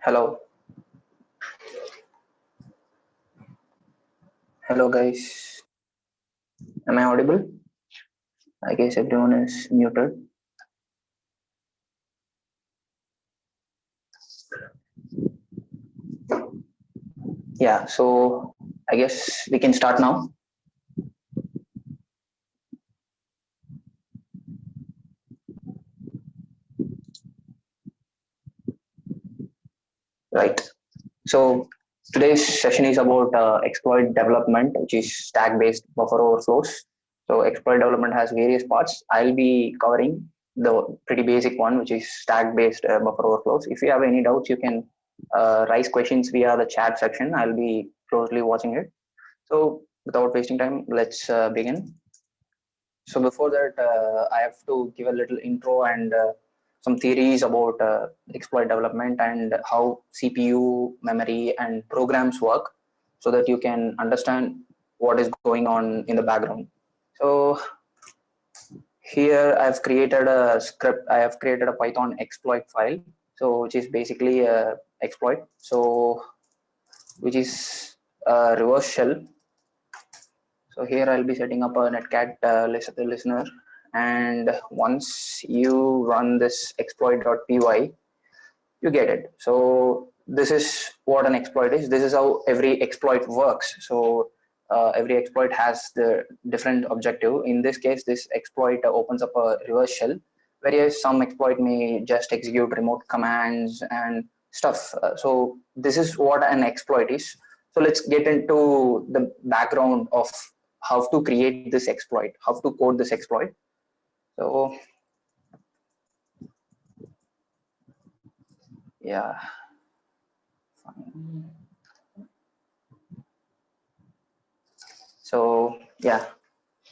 Hello, hello guys. Am I audible? I guess everyone is muted. Yeah, so I guess we can start now. Right. So today's session is about exploit development, which is stack-based buffer overflows. So exploit development has various parts. I'll be covering the pretty basic one, which is stack-based buffer overflows. If you have any doubts, you can raise questions via the chat section. I'll be closely watching it. So without wasting time, let's begin. So before that, I have to give a little intro and some theories about exploit development and how CPU, memory, and programs work, so that you can understand what is going on in the background. So here I've created a script. I have created a Python exploit file, so which is basically a exploit. So which is a reverse shell. So here I'll be setting up a netcat listener, and once you run this exploit.py, you get it. So this is what an exploit is. This is how every exploit works. So every exploit has the different objective. In this case, this exploit opens up a reverse shell, whereas some exploit may just execute remote commands and stuff. So this is what an exploit is. So let's get into the background of how to create this exploit, how to code this exploit. So yeah, fine. So yeah,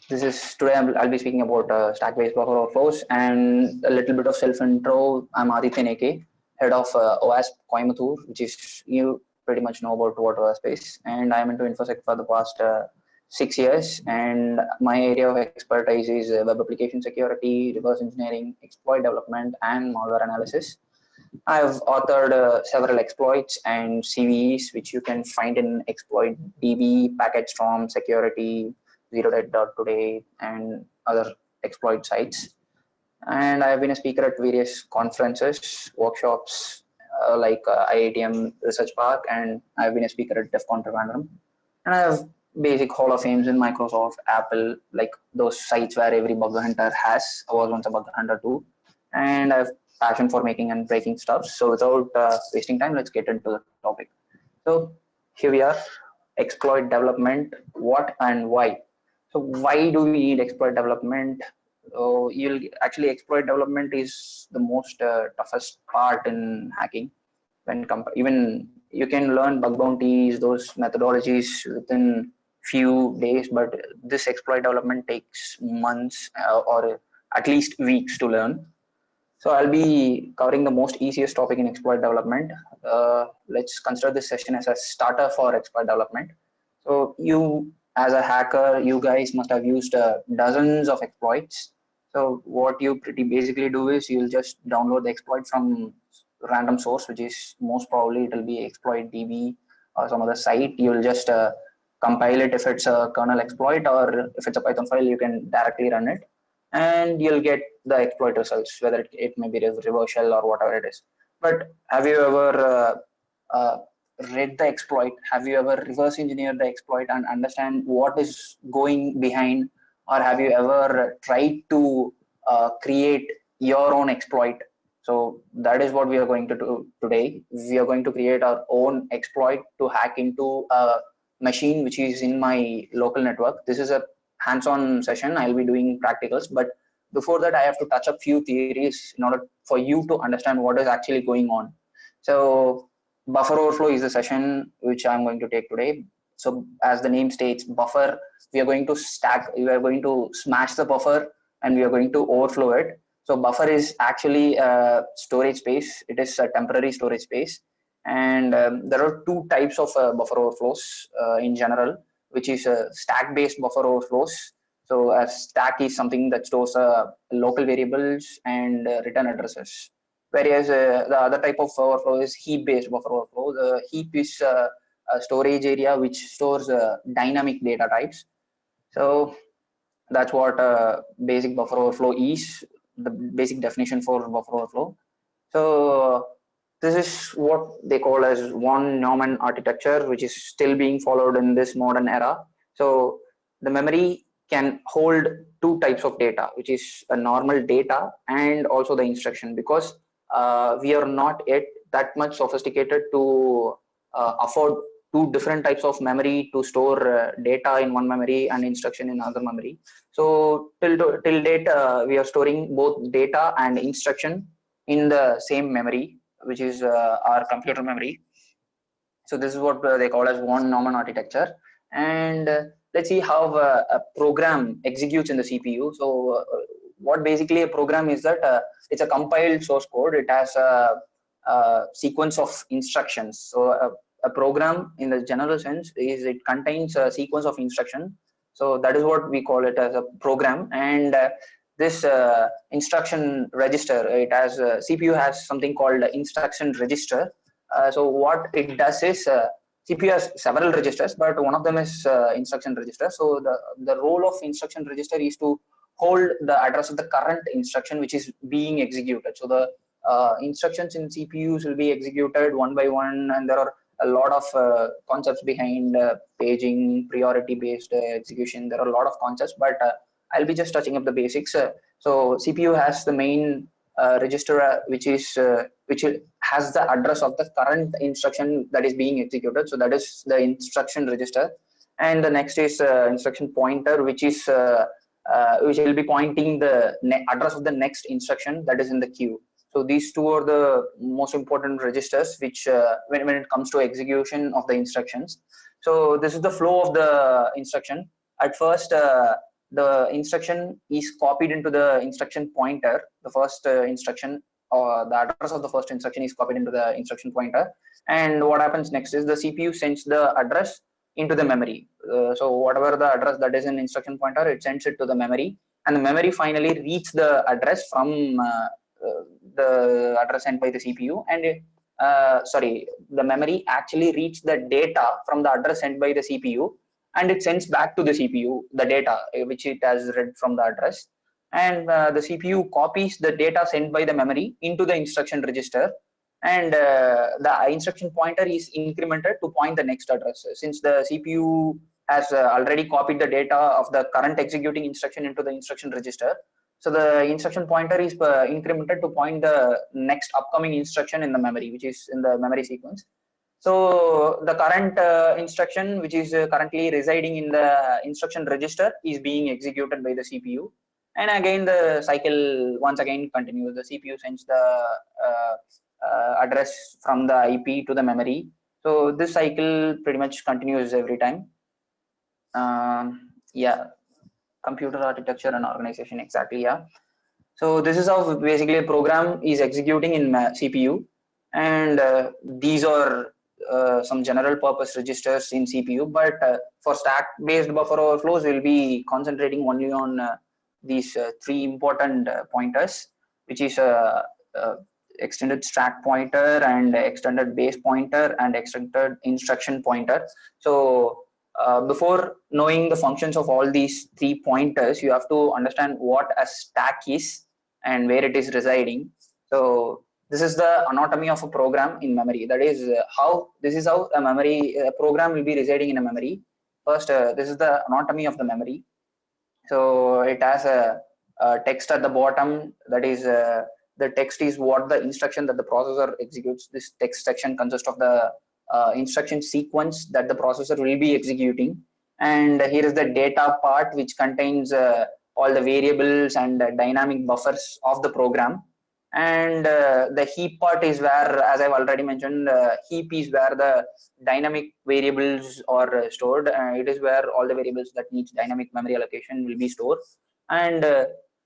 this is today I'll be speaking about stack-based buffer overflows and a little bit of self-intro. I'm Aditya Neke, head of OASP Coimbatore, which is you pretty much know about what OASP is, and I'm into InfoSec for the past 6 years. And my area of expertise is web application security, reverse engineering, exploit development, and malware analysis. I've authored several exploits and CVEs, which you can find in Exploit DB, Package Storm, Security, Today, and other exploit sites. And I've been a speaker at various conferences, workshops like IATM Research Park, and I've been a speaker at DEF CON Trivandrum. And I have basic Hall of Fames in Microsoft, Apple, like those sites where every bug hunter has. I was once a bug hunter too. And I've passion for making and breaking stuff. So without wasting time, let's get into the topic. So here we are, exploit development, what and why. So why do we need exploit development? You'll actually exploit development is the most toughest part in hacking. Even you can learn bug bounties, those methodologies within few days, but this exploit development takes months or at least weeks to learn. So I'll be covering the most easiest topic in exploit development. Let's consider this session as a starter for exploit development. So you, as a hacker, you guys must have used dozens of exploits. So what you pretty basically do is you'll just download the exploit from random source, which is most probably it'll be exploit DB or some other site. You'll just compile it if it's a kernel exploit, or if it's a Python file, you can directly run it and you'll get the exploit results, whether it may be reverse shell or whatever it is. But have you ever read the exploit? Have you ever reverse engineered the exploit and understand what is going behind? Or have you ever tried to create your own exploit? So that is what we are going to do today. We are going to create our own exploit to hack into a machine which is in my local network. This is a hands-on session. I'll be doing practicals, but before that I have to touch up few theories in order for you to understand what is actually going on. So buffer overflow is the session which I'm going to take today. So as the name states, buffer, we are going to smash the buffer and we are going to overflow it. So buffer is actually a storage space. It is a temporary storage space, and there are two types of buffer overflows in general, which is stack-based buffer overflows. So a stack is something that stores local variables and return addresses. whereas the other type of overflow is heap-based buffer overflow. The heap is a storage area which stores dynamic data types. So that's what basic buffer overflow is, the basic definition for buffer overflow. So this is what they call as von Neumann architecture, which is still being followed in this modern era. So the memory can hold two types of data, which is a normal data and also the instruction, because we are not yet that much sophisticated to afford two different types of memory to store data in one memory and instruction in another memory. So till date, we are storing both data and instruction in the same memory, which is our computer memory. So this is what they call as von Neumann architecture. And let's see how a program executes in the CPU. So what basically a program is that it's a compiled source code. It has a sequence of instructions. So a program in the general sense is it contains a sequence of instruction. So that is what we call it as a program. And this instruction register, it has CPU has something called instruction register. So what it does is CPU has several registers, but one of them is instruction register. So the role of instruction register is to hold the address of the current instruction which is being executed. So the instructions in CPUs will be executed one by one, and there are a lot of concepts behind paging, priority based execution. There are a lot of concepts, but I'll be just touching up the basics. So CPU has the main register which has the address of the current instruction that is being executed. So that is the instruction register. And the next is instruction pointer, which will be pointing the address of the next instruction that is in the queue. So these two are the most important registers which when it comes to execution of the instructions. So this is the flow of the instruction. At first, the instruction is copied into the instruction pointer. The first instruction, or the address of the first instruction, is copied into the instruction pointer. And what happens next is the CPU sends the address into the memory. So whatever the address that is in instruction pointer, it sends it to the memory, and the memory finally reads the address from the address sent by the CPU. And the memory actually reads the data from the address sent by the CPU, and it sends back to the CPU the data which it has read from the address. And the CPU copies the data sent by the memory into the instruction register, and the instruction pointer is incremented to point the next address. Since the CPU has already copied the data of the current executing instruction into the instruction register, so the instruction pointer is incremented to point the next upcoming instruction in the memory, which is in the memory sequence. So the current instruction, which is currently residing in the instruction register, is being executed by the CPU. And again, the cycle once again continues. The CPU sends the address from the IP to the memory. So this cycle pretty much continues every time. Yeah, computer architecture and organization, exactly. Yeah. So this is how basically a program is executing in CPU, and these are some general purpose registers in CPU. But for stack based buffer overflows, we'll be concentrating only on these three important pointers, which is extended stack pointer, and extended base pointer, and extended instruction pointer. So before knowing the functions of all these three pointers, you have to understand what a stack is and where it is residing. So this is the anatomy of a program in memory. That is how a program will be residing in a memory. First, this is the anatomy of the memory. So it has a text at the bottom. That is the text is what the instruction that the processor executes. This text section consists of the instruction sequence that the processor will be executing. And here is the data part, which contains all the variables and dynamic buffers of the program. And the heap part is where, as I've already mentioned, heap is where the dynamic variables are stored. It is where all the variables that needs dynamic memory allocation will be stored. And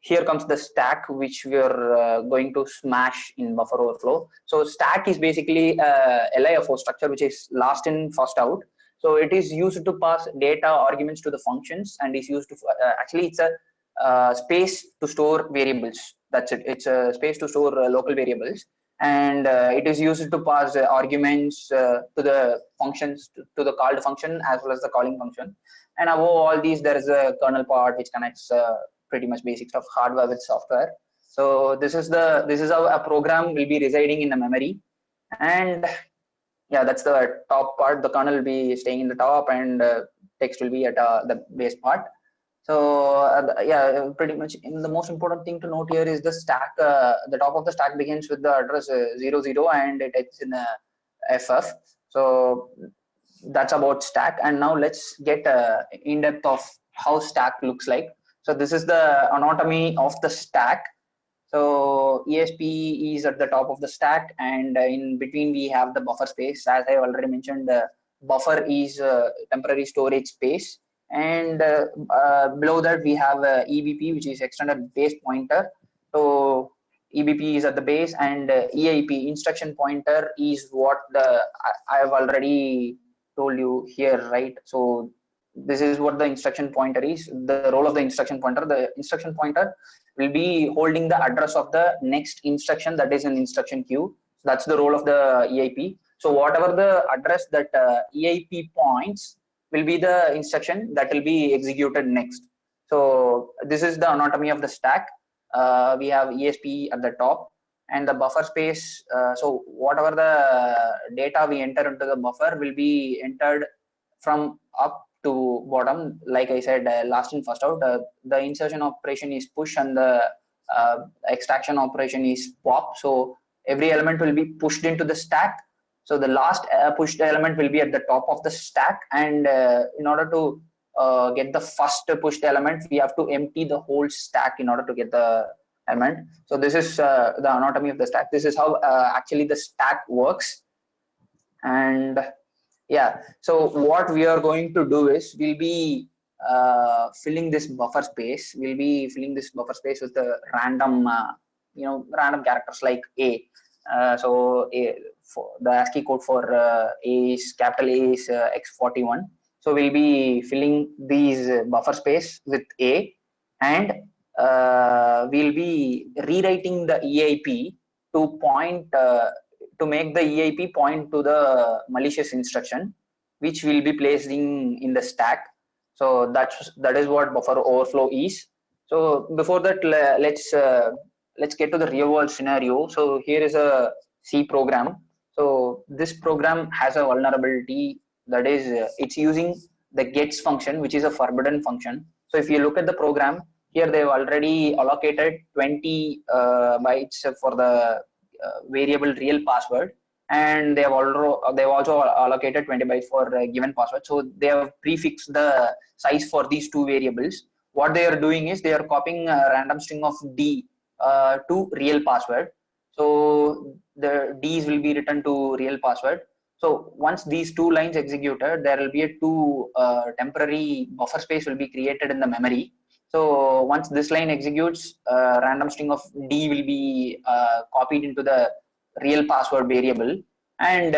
here comes the stack, which we are going to smash in buffer overflow. So stack is basically a LIFO structure, which is last in first out. So it is used to pass data arguments to the functions, and is used to actually it's a space to store variables. That's it. It's a space to store local variables, and it is used to pass arguments to the functions, to the called function as well as the calling function. And above all these, there is a kernel part which connects pretty much basic stuff, hardware with software. So this is how a program will be residing in the memory. And yeah, that's the top part. The kernel will be staying in the top, and text will be at the base part. So yeah, pretty much. The most important thing to note here is the stack. The top of the stack begins with the address 00, and it ends in FF. So that's about stack. And now let's get in depth of how stack looks like. So this is the anatomy of the stack. So ESP is at the top of the stack, and in between we have the buffer space. As I already mentioned, the buffer is temporary storage space, and below that we have EBP, which is extended base pointer. So EBP is at the base, and EIP, instruction pointer, is what I have already told you here, right? So this is what the instruction pointer is. The role of the instruction pointer: the instruction pointer will be holding the address of the next instruction that is in instruction queue. So that's the role of the EIP. So whatever the address that EIP points will be the instruction that will be executed next. So this is the anatomy of the stack. We have ESP at the top, and the buffer space. So whatever the data we enter into the buffer will be entered from up to bottom. Like I said, last in first out. The insertion operation is push, and the extraction operation is pop. So every element will be pushed into the stack. So the last pushed element will be at the top of the stack, and in order to get the first pushed element, we have to empty the whole stack in order to get the element. So this is the anatomy of the stack. This is how actually the stack works. And yeah, so what we are going to do is we'll be filling this buffer space. We'll be filling this buffer space with the random, random characters like A. So for the ASCII code for A is capital A is X41. So we'll be filling these buffer space with A, and we'll be rewriting the EIP to point to make the EIP point to the malicious instruction, which will be placed in the stack. So that is what buffer overflow is. So before that, let's get to the real world scenario. So here is a C program. So this program has a vulnerability, that is it's using the gets function, which is a forbidden function. So if you look at the program here, they've already allocated 20 bytes for the variable real password, and they've also allocated 20 bytes for given password. So they have prefixed the size for these two variables. What they are doing is they are copying a random string of D to real password. So the D's will be written to real password. So once these two lines executed, there will be a two temporary buffer space will be created in the memory. So once this line executes, random string of D will be copied into the real password variable. And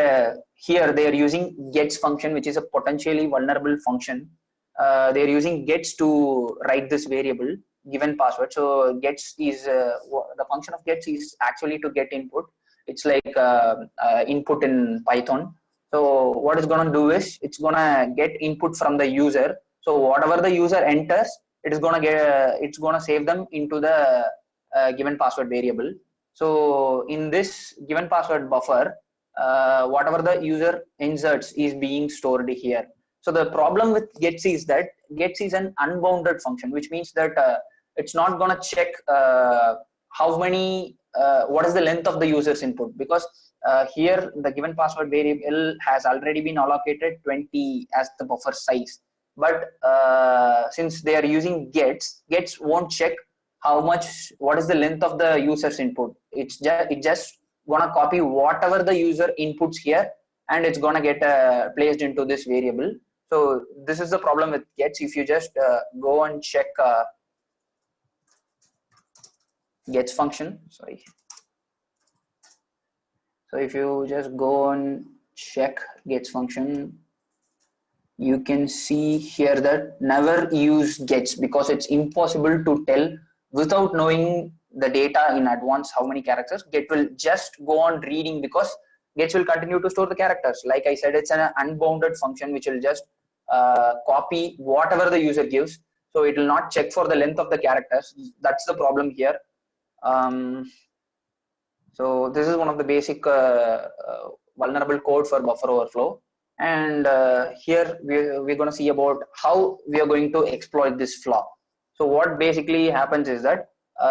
here they are using gets function, which is a potentially vulnerable function. They are using gets to write this variable given password. So gets is the function of gets is actually to get input. It's like input in Python. So what it's going to do is it's going to get input from the user. So whatever the user enters, it's going to save them into the given password variable. So in this given password buffer, whatever the user inserts is being stored here. So the problem with gets is that gets is an unbounded function, which means that it's not going to check how many what is the length of the user's input, because here the given password variable has already been allocated 20 as the buffer size. But since they are using gets won't check what is the length of the user's input. It just gonna copy whatever the user inputs here, and it's gonna get placed into this variable. So this is the problem with gets. If you just go and check gets function, sorry. So if you just go and check gets function, you can see here that never use gets, because it's impossible to tell without knowing the data in advance, how many characters. Get will just go on reading because gets will continue to store the characters. Like I said, it's an unbounded function which will just copy whatever the user gives. So it will not check for the length of the characters. That's the problem here. So this is one of the basic vulnerable code for buffer overflow. And here we're going to see about how we are going to exploit this flaw. So what basically happens is that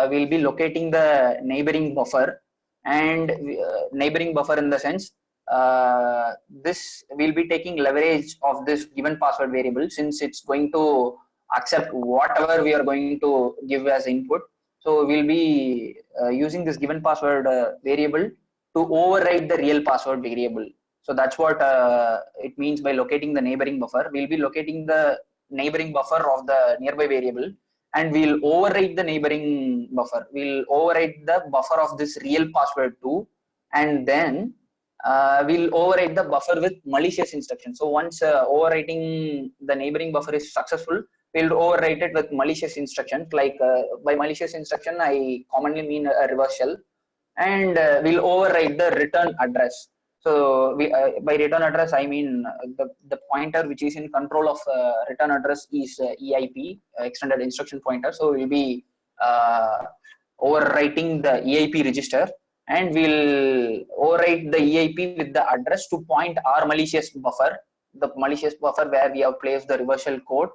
we'll be locating the neighboring buffer, and neighboring buffer in the sense this will be taking leverage of this given password variable, since it's going to accept whatever we are going to give as input. So we'll be using this given password variable to override the real password variable. So that's what it means by locating the neighboring buffer. We'll be locating the neighboring buffer of the nearby variable, and we'll override the neighboring buffer. We'll override the buffer of this real password too, and then we'll override the buffer with malicious instruction. So once overwriting the neighboring buffer is successful, we'll overwrite it with malicious instructions. Like by malicious instruction, I commonly mean a reverse shell, and we'll overwrite the return address. So by return address, I mean the pointer which is in control of return address is EIP, extended instruction pointer. So we'll be overwriting the EIP register, and we'll overwrite the EIP with the address to point our malicious buffer, the malicious buffer where we have placed the reverse shell code.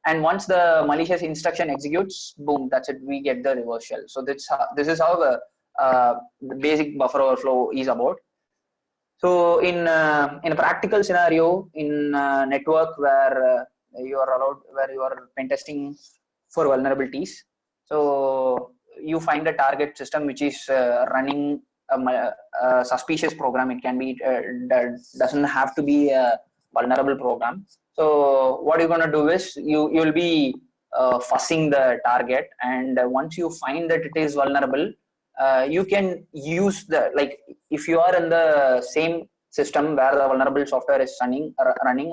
And once the malicious instruction executes, boom, that's it, we get the reverse shell. So this is how the basic buffer overflow is about. So in a practical scenario, in a network where you are pen testing for vulnerabilities, so you find a target system which is running a suspicious program. It can be doesn't have to be a vulnerable program. So what you're going to do is you'll be fussing the target, and once you find that it is vulnerable, you can use the, like, if you are in the same system where the vulnerable software is running,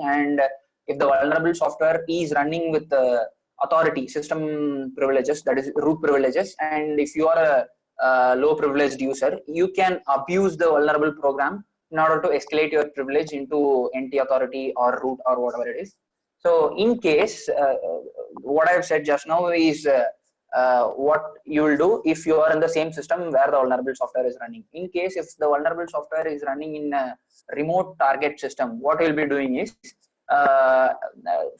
and if the vulnerable software is running with the authority system privileges, that is root privileges, and if you are a low privileged user, you can abuse the vulnerable program in order to escalate your privilege into NT authority or root or whatever it is. So in case what I've said just now is what you will do if you are in the same system where the vulnerable software is running. In case if the vulnerable software is running in a remote target system, what you'll be doing is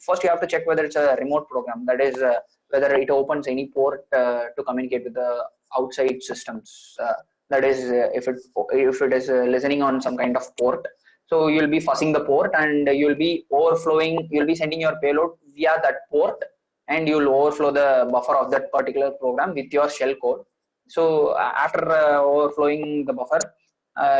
first you have to check whether it's a remote program, that is whether it opens any port to communicate with the outside systems. That is if it is listening on some kind of port. So you'll be fussing the port, and you'll be overflowing, you'll be sending your payload via that port, and you'll overflow the buffer of that particular program with your shell code. So after overflowing the buffer,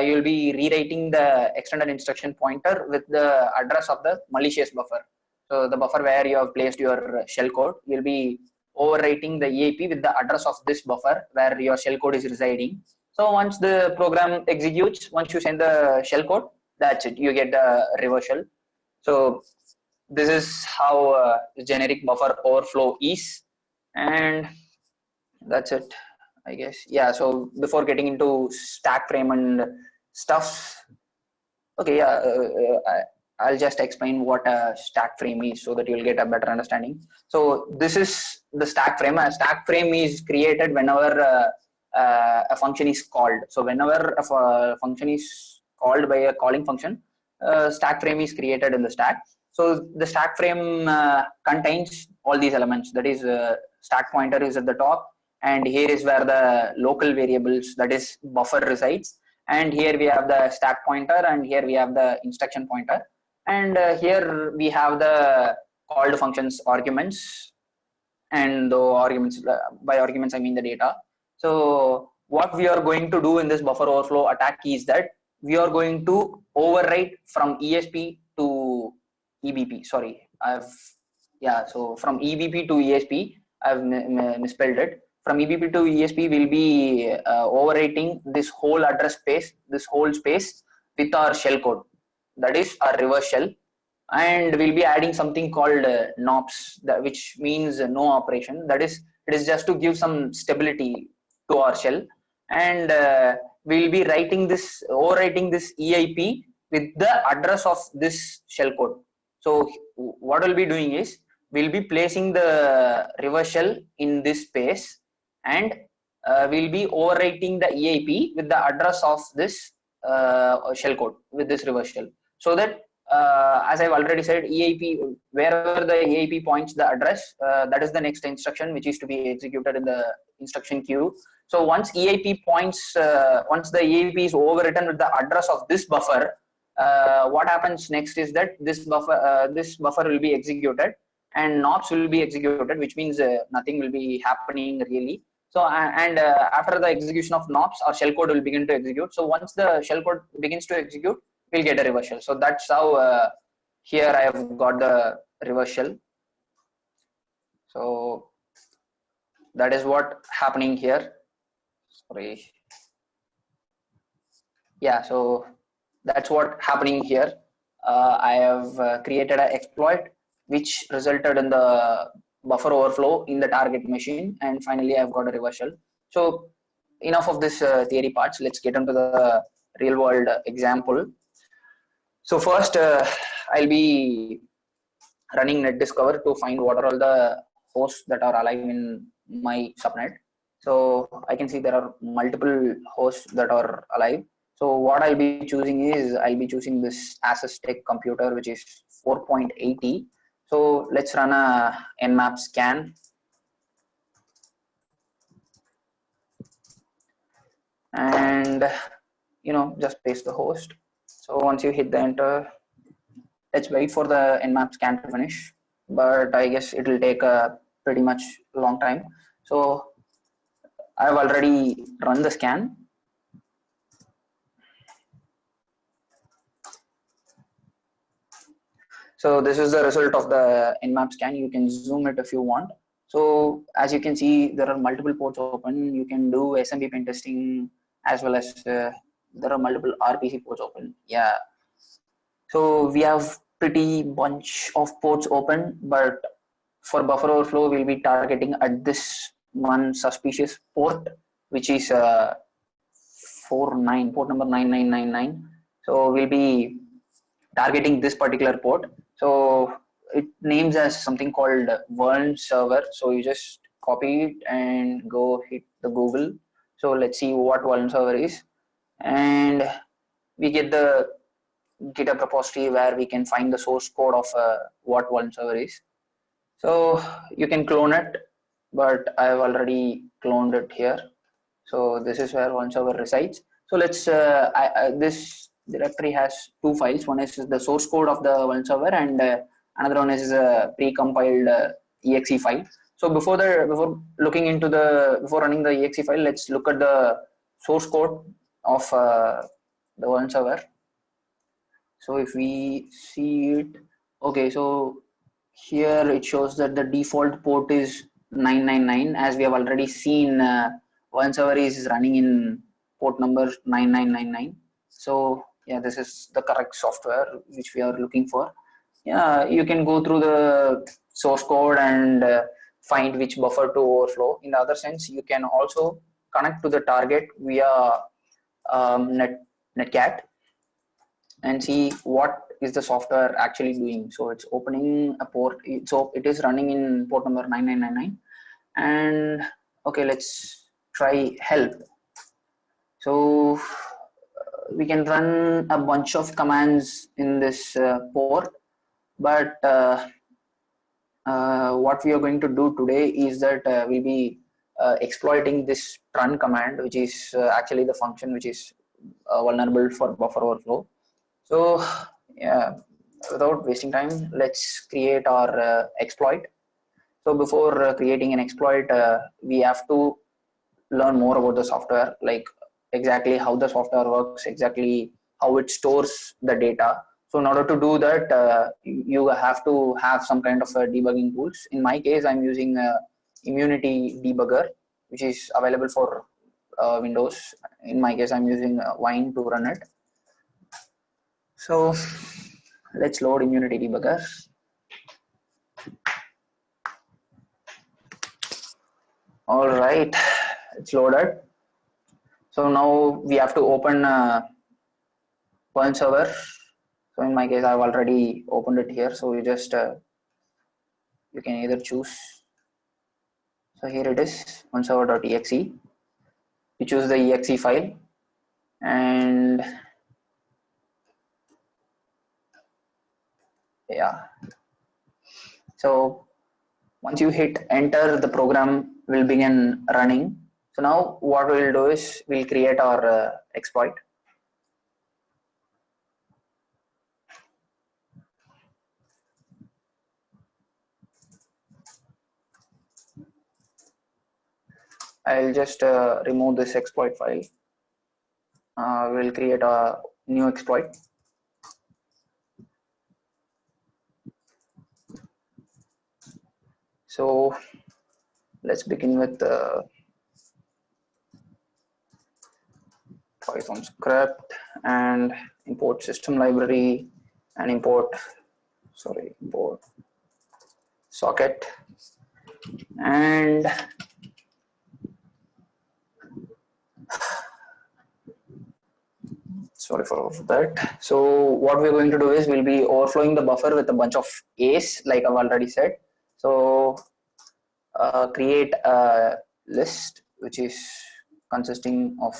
you'll be rewriting the extended instruction pointer with the address of the malicious buffer. So the buffer where you have placed your shell code, you'll be overwriting the EIP with the address of this buffer where your shell code is residing. So once the program executes, once you send the shell code, that's it, you get the reverse shell. So this is how generic buffer overflow is, and that's it, I guess. Yeah, so before getting into stack frame and stuff, okay, yeah, I'll just explain what a stack frame is so that you'll get a better understanding. So this is the stack frame. A stack frame is created whenever a function is called. So whenever a function is called by a calling function, stack frame is created in the stack. So the stack frame contains all these elements. That is, stack pointer is at the top, and here is where the local variables, that is buffer, resides. And here we have the stack pointer, and here we have the instruction pointer, and here we have the called functions arguments, and the arguments, by arguments I mean the data. So what we are going to do in this buffer overflow attack is that we are going to overwrite from ESP to EBP. Sorry, so from EBP to ESP, I've misspelled it. From EBP to ESP, we'll be overwriting this whole address space, this whole space, with our shell code, that is our reverse shell, and we'll be adding something called NOPS, which means no operation. That is, it is just to give some stability. to our shell, and we'll be overwriting this EIP with the address of this shell code. So what we'll be doing is we'll be placing the reverse shell in this space, and we'll be overwriting the EIP with the address of this shell code with this reverse shell, so that as I've already said, EIP, wherever the EIP points the address, that is the next instruction which is to be executed in the instruction queue. So once EIP points, once the EIP is overwritten with the address of this buffer, what happens next is that this buffer will be executed, and NOPS will be executed, which means nothing will be happening really. So after the execution of NOPS, our shell code will begin to execute. So once the shell code begins to execute, we'll get a reverse shell. So that's how here I have got the reverse shell. So that is what happening here. Sorry. Yeah, so that's what happening here. I have created an exploit which resulted in the buffer overflow in the target machine, and finally I've got a reverse shell. So enough of this theory parts. Let's get into the real world example. So first I'll be running NetDiscover to find what are all the hosts that are alive in my subnet. So I can see there are multiple hosts that are alive. So what I'll be choosing is I'll be choosing this Asus Tech computer, which is 4.80. So let's run a nmap scan. And just paste the host. So once you hit the enter, let's wait for the nmap scan to finish, but I guess it will take a pretty much long time. So I've already run the scan. So this is the result of the nmap scan. You can zoom it if you want. So as you can see, there are multiple ports open. You can do SMB pen testing, as well as there are multiple RPC ports open. Yeah. So we have pretty bunch of ports open, but for buffer overflow, we'll be targeting at this one suspicious port, which is port number 9999. So we'll be targeting this particular port. So it names as something called Vuln server. So you just copy it and go hit the Google. So let's see what Vuln server is, and we get the GitHub repository where we can find the source code of what Vuln server is. So you can clone it, but I've already cloned it here. So this is where Vuln server resides. So let's this directory has two files. One is the source code of the Vuln server, and another one is a pre-compiled exe file. So before running the exe file, let's look at the source code of the Vuln server. So if we see it, okay, so here it shows that the default port is 999, as we have already seen. Vuln server is running in port number 9999. So yeah, this is the correct software which we are looking for. Yeah, you can go through the source code and find which buffer to overflow. In the other sense, you can also connect to the target via Netcat and see what is the software actually doing. So it's opening a port. So it is running in port number 9999. And okay, let's try help. So we can run a bunch of commands in this port, but what we are going to do today is that we'll be exploiting this run command, which is actually the function which is vulnerable for buffer overflow. So yeah, without wasting time, let's create our exploit. So before creating an exploit, we have to learn more about the software, like exactly how the software works, exactly how it stores the data. So in order to do that, you have to have some kind of debugging tools. In my case, I'm using Immunity Debugger, which is available for Windows. In my case, I'm using Wine to run it. So let's load Immunity Debugger. All right, it's loaded. So now we have to open Perl server. So in my case, I've already opened it here. So you just you can either choose. So here it is, perlserver.exe. You choose the exe file, and yeah. So once you hit enter, the program will begin running. So now what we'll do is we'll create our exploit. I'll just remove this exploit file. We'll create a new exploit. So let's begin with Python script and import system library and import socket, and sorry for that. So what we're going to do is we'll be overflowing the buffer with a bunch of A's, like I've already said. So create a list which is consisting of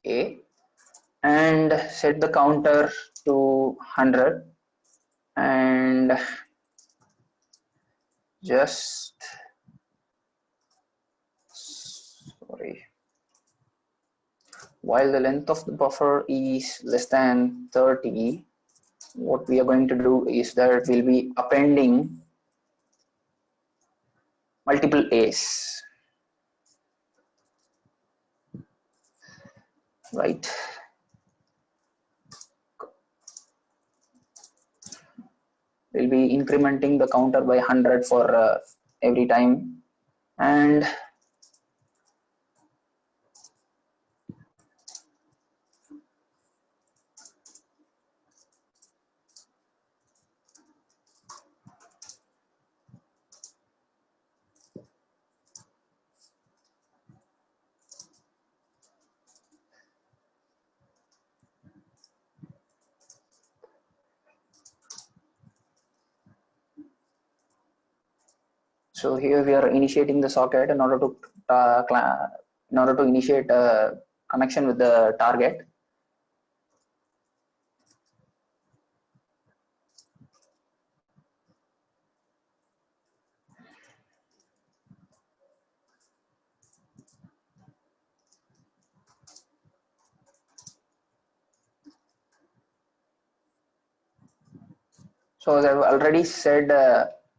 A, and set the counter to 100, and just while the length of the buffer is less than 30, what we are going to do is that we'll be appending multiple A's, right? We'll be incrementing the counter by 100 for every time, and so here we are initiating the socket in order to initiate a connection with the target. So as I've already said,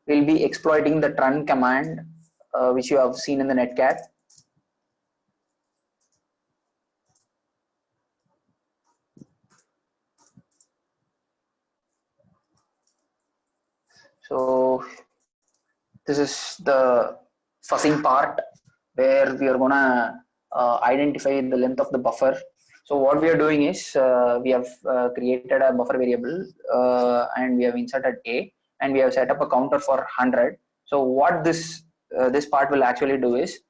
we'll be exploiting the trun command, which you have seen in the netcat. So this is the fuzzing part where we are gonna identify the length of the buffer. So what we are doing is we have created a buffer variable and we have inserted A, and we have set up a counter for 100. So what this part will actually do is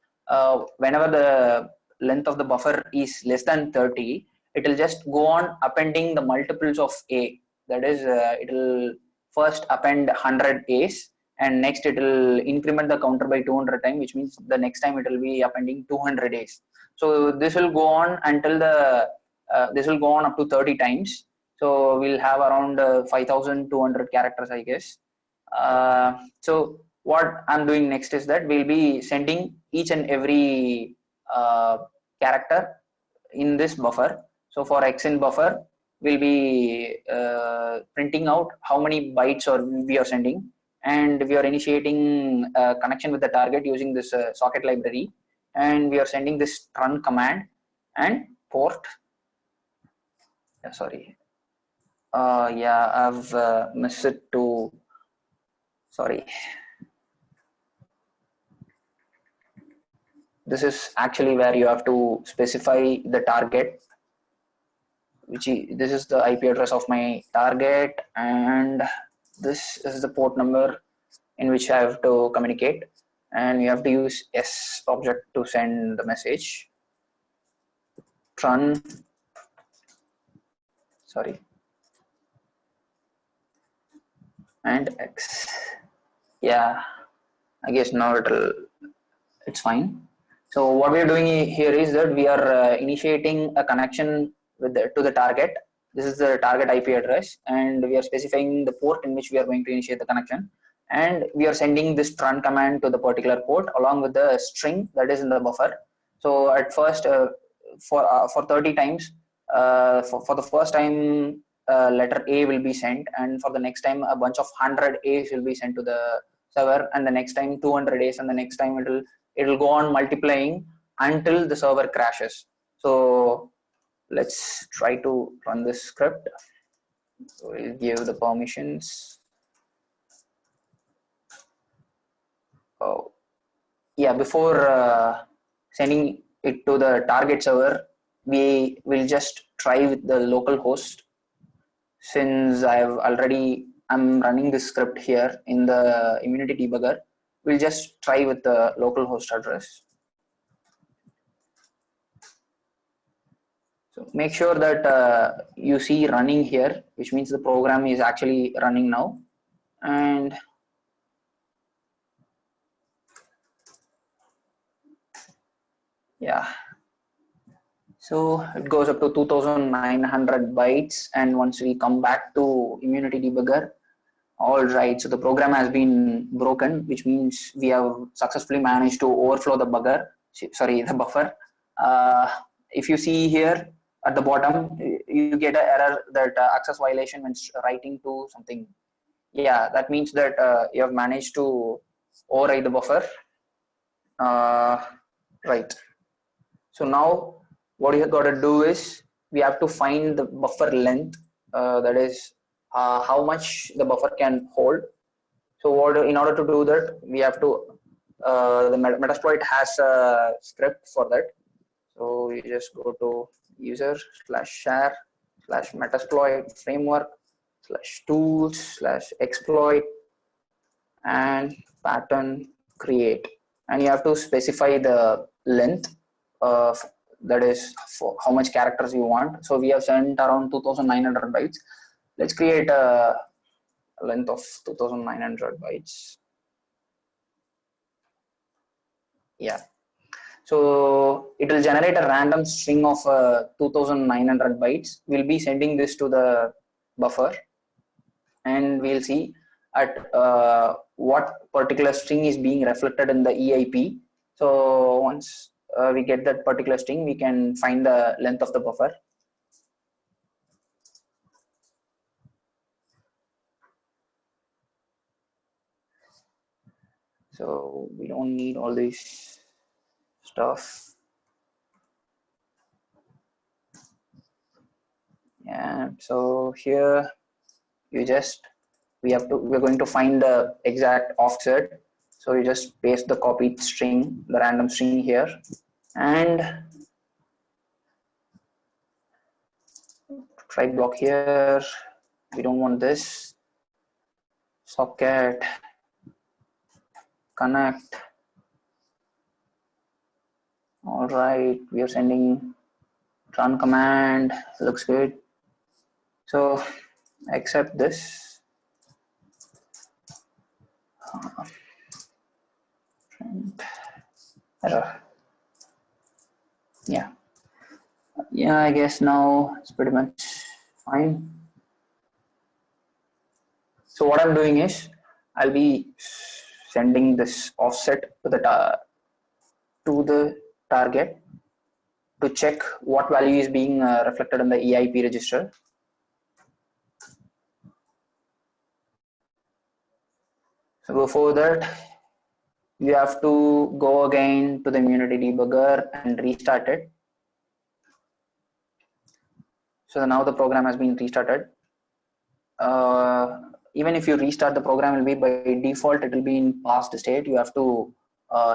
whenever the length of the buffer is less than 30, it will just go on appending the multiples of A. That is, it will first append 100 A's, and next it will increment the counter by 200 times, which means the next time it will be appending 200 A's. So this will go on until this will go on up to 30 times. So we'll have around 5,200 characters, I guess. So what I'm doing next is that we'll be sending each and every character in this buffer. So for X in buffer, we'll be printing out how many bytes we are sending, and we are initiating a connection with the target using this socket library, and we are sending this run command and port. Sorry, yeah, I've missed it to, sorry. This is actually where you have to specify the target, which is, this is the IP address of my target, and this is the port number in which I have to communicate. and you have to use S object to send the message. Run, sorry, and X. Yeah, I guess now it's fine. So what we are doing here is that we are initiating a connection with to the target. This is the target IP address, and we are specifying the port in which we are going to initiate the connection, and we are sending this run command to the particular port along with the string that is in the buffer. So at first, for 30 times, for the first time, letter A will be sent, and for the next time a bunch of 100 A's will be sent to the server, and the next time 200 A's, and the next time it will go on multiplying until the server crashes. So let's try to run this script. So we'll give the permissions. Oh yeah, before sending it to the target server, we will just try with the local host. Since I'm running this script here in the Immunity debugger, we'll just try with the local host address. So make sure that you see running here, which means the program is actually running now. And yeah, so it goes up to 2900 bytes, and once we come back to Immunity debugger, all right, so the program has been broken, which means we have successfully managed to overflow the buffer. If you see here at the bottom, you get an error that access violation when writing to something. Yeah, that means that you have managed to override the buffer. Right. So now what you have got to do is we have to find the buffer length, that is how much the buffer can hold. So in order to do that, we have to the Metasploit has a script for that. So you just go to user/share/Metasploit framework/tools/exploit and pattern create, and you have to specify the length of, that is for how much characters you want. So we have sent around 2900 bytes. Let's create a length of 2900 bytes. Yeah, so it will generate a random string of 2900 bytes. We'll be sending this to the buffer, and we'll see at what particular string is being reflected in the EIP. So once we get that particular string, we can find the length of the buffer. So we don't need all this stuff. Yeah, so here we're going to find the exact offset. So you just paste the copied string, the random string here, and try block here. We don't want this. Socket connect. All right, we are sending run command. Looks good. So accept this. Error. Yeah, I guess now it's pretty much fine. So what I'm doing is I'll be sending this offset to the target to check what value is being reflected in the EIP register. So before that, you have to go again to the Immunity debugger and restart it. So now the program has been restarted. Even if you restart the program, will be by default, it will be in past state. You have to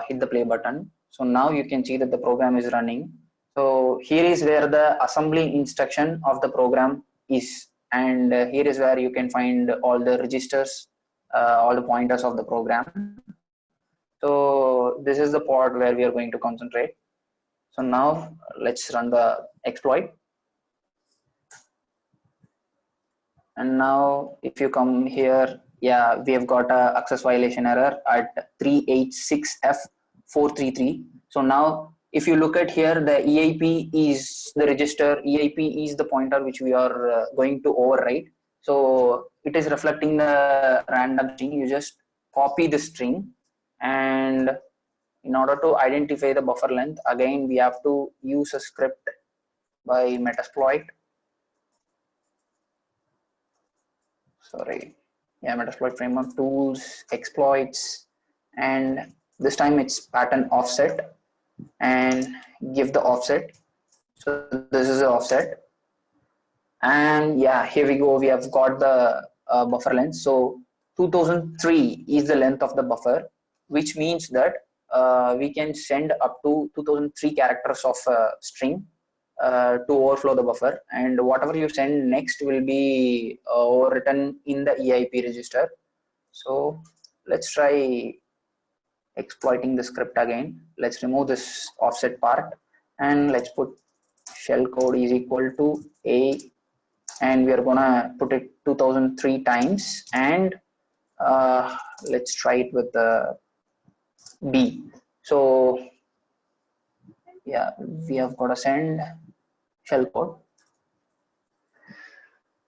hit the play button. So now you can see that the program is running. So here is where the assembly instruction of the program is, and here is where you can find all the registers, all the pointers of the program. So this is the part where we are going to concentrate. So now let's run the exploit. And now if you come here, yeah, we have got a access violation error at 386F433. So now if you look at here, the EIP is the register, EIP is the pointer which we are going to overwrite. So it is reflecting the random string. You just copy the string, and in order to identify the buffer length, again we have to use a script by Metasploit. Sorry, yeah, Metasploit framework tools, exploits, and this time it's pattern offset, and give the offset. So this is the offset, and yeah, here we go. We have got the buffer length. So 2003 is the length of the buffer, which means that we can send up to 2003 characters of string to overflow the buffer, and whatever you send next will be overwritten in the EIP register. So let's try exploiting the script again. Let's remove this offset part, and let's put shellcode is equal to a, and we are gonna put it 2003 times, and let's try it with the b. So yeah, we have got to send shellcode.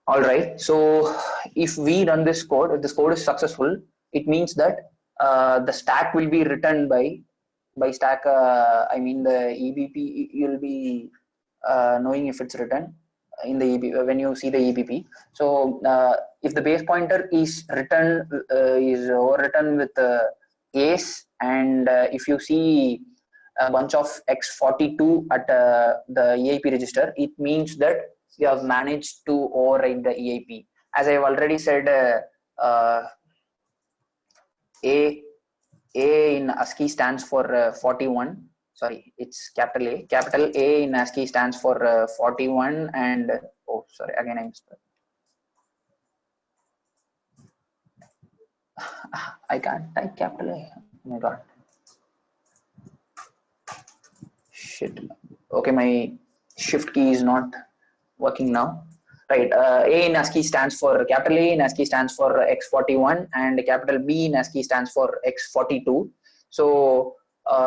All right, so if we run this code, if this code is successful, it means that the stack will be written by stack. I mean the EBP. You'll be knowing if it's written in the EBP when you see the EBP. So if the base pointer is written is overwritten with ace, and if you see a bunch of x42 at the EIP register, it means that you have managed to override the EIP. As I have already said, A in ASCII stands for 41. Sorry, it's capital A. Capital A in ASCII stands for 41, and oh, sorry, again I missed that. I can't type capital A. Oh my god. Shit. Okay, my shift key is not working now. Right, A in ASCII stands for capital A in ASCII stands for x41, and capital B in ASCII stands for x42. So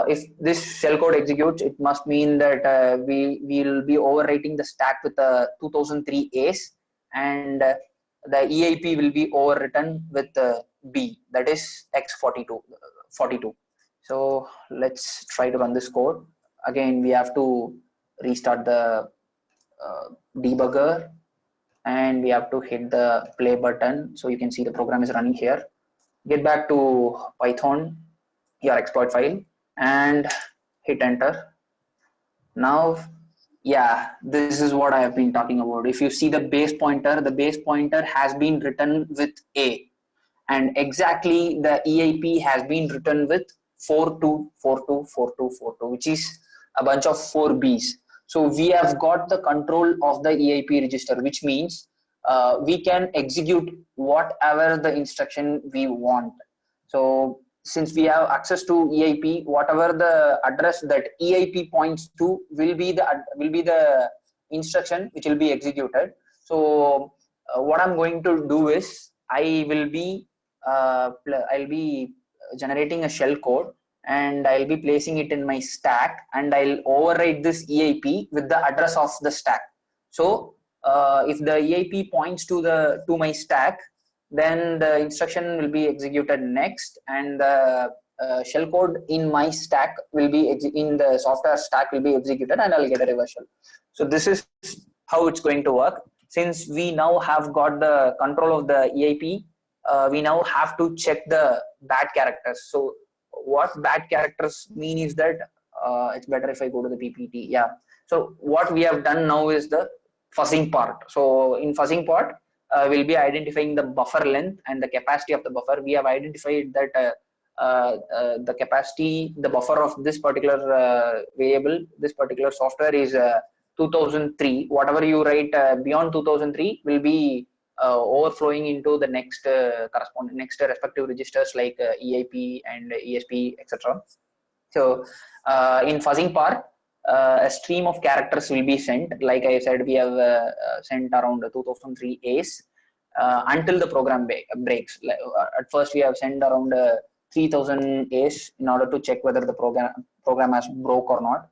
if this shellcode executes, it must mean that we will be overwriting the stack with the 2003 A's, and the EIP will be overwritten with B, that is x42. 42. So let's try to run this code. Again, we have to restart the debugger, and we have to hit the play button, so you can see the program is running here. Get back to Python, your exploit file, and hit enter. Now, yeah, this is what I have been talking about. If you see the base pointer has been written with A, and exactly the EIP has been written with 42424242, which is a bunch of 4Bs. So we have got the control of the EIP register, which means we can execute whatever the instruction we want. So since we have access to EIP, whatever the address that EIP points to will be the instruction which will be executed. So what I'm going to do is I'll be generating a shell code, and I'll be placing it in my stack, and I'll override this EIP with the address of the stack. So if the EIP points to my stack, then the instruction will be executed next, and the shell code in my stack will be in the software stack will be executed, and I'll get a reversal. So this is how it's going to work. Since we now have got the control of the EIP, we now have to check the bad characters. So what bad characters mean is that it's better if I go to the PPT. Yeah. So what we have done now is the fuzzing part. So in fuzzing part, we'll be identifying the buffer length and the capacity of the buffer. We have identified that the capacity, the buffer of this particular variable, this particular software is 2003. Whatever you write beyond 2003 will be overflowing into the next corresponding next respective registers like EIP and ESP, etc. So in fuzzing part, a stream of characters will be sent. Like I said, we have sent around 2003 A's until the program breaks. At first, we have sent around 3000 A's in order to check whether the program has broke or not.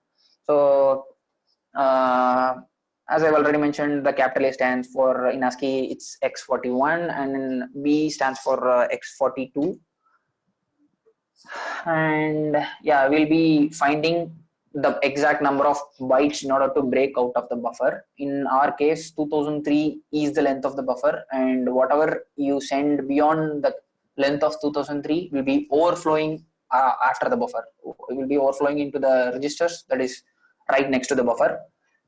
So as I've already mentioned, the capital A stands for, in ASCII, it's X41, and B stands for X42. And yeah, we'll be finding the exact number of bytes in order to break out of the buffer. In our case, 2003 is the length of the buffer, and whatever you send beyond the length of 2003 will be overflowing after the buffer. It will be overflowing into the registers that is right next to the buffer.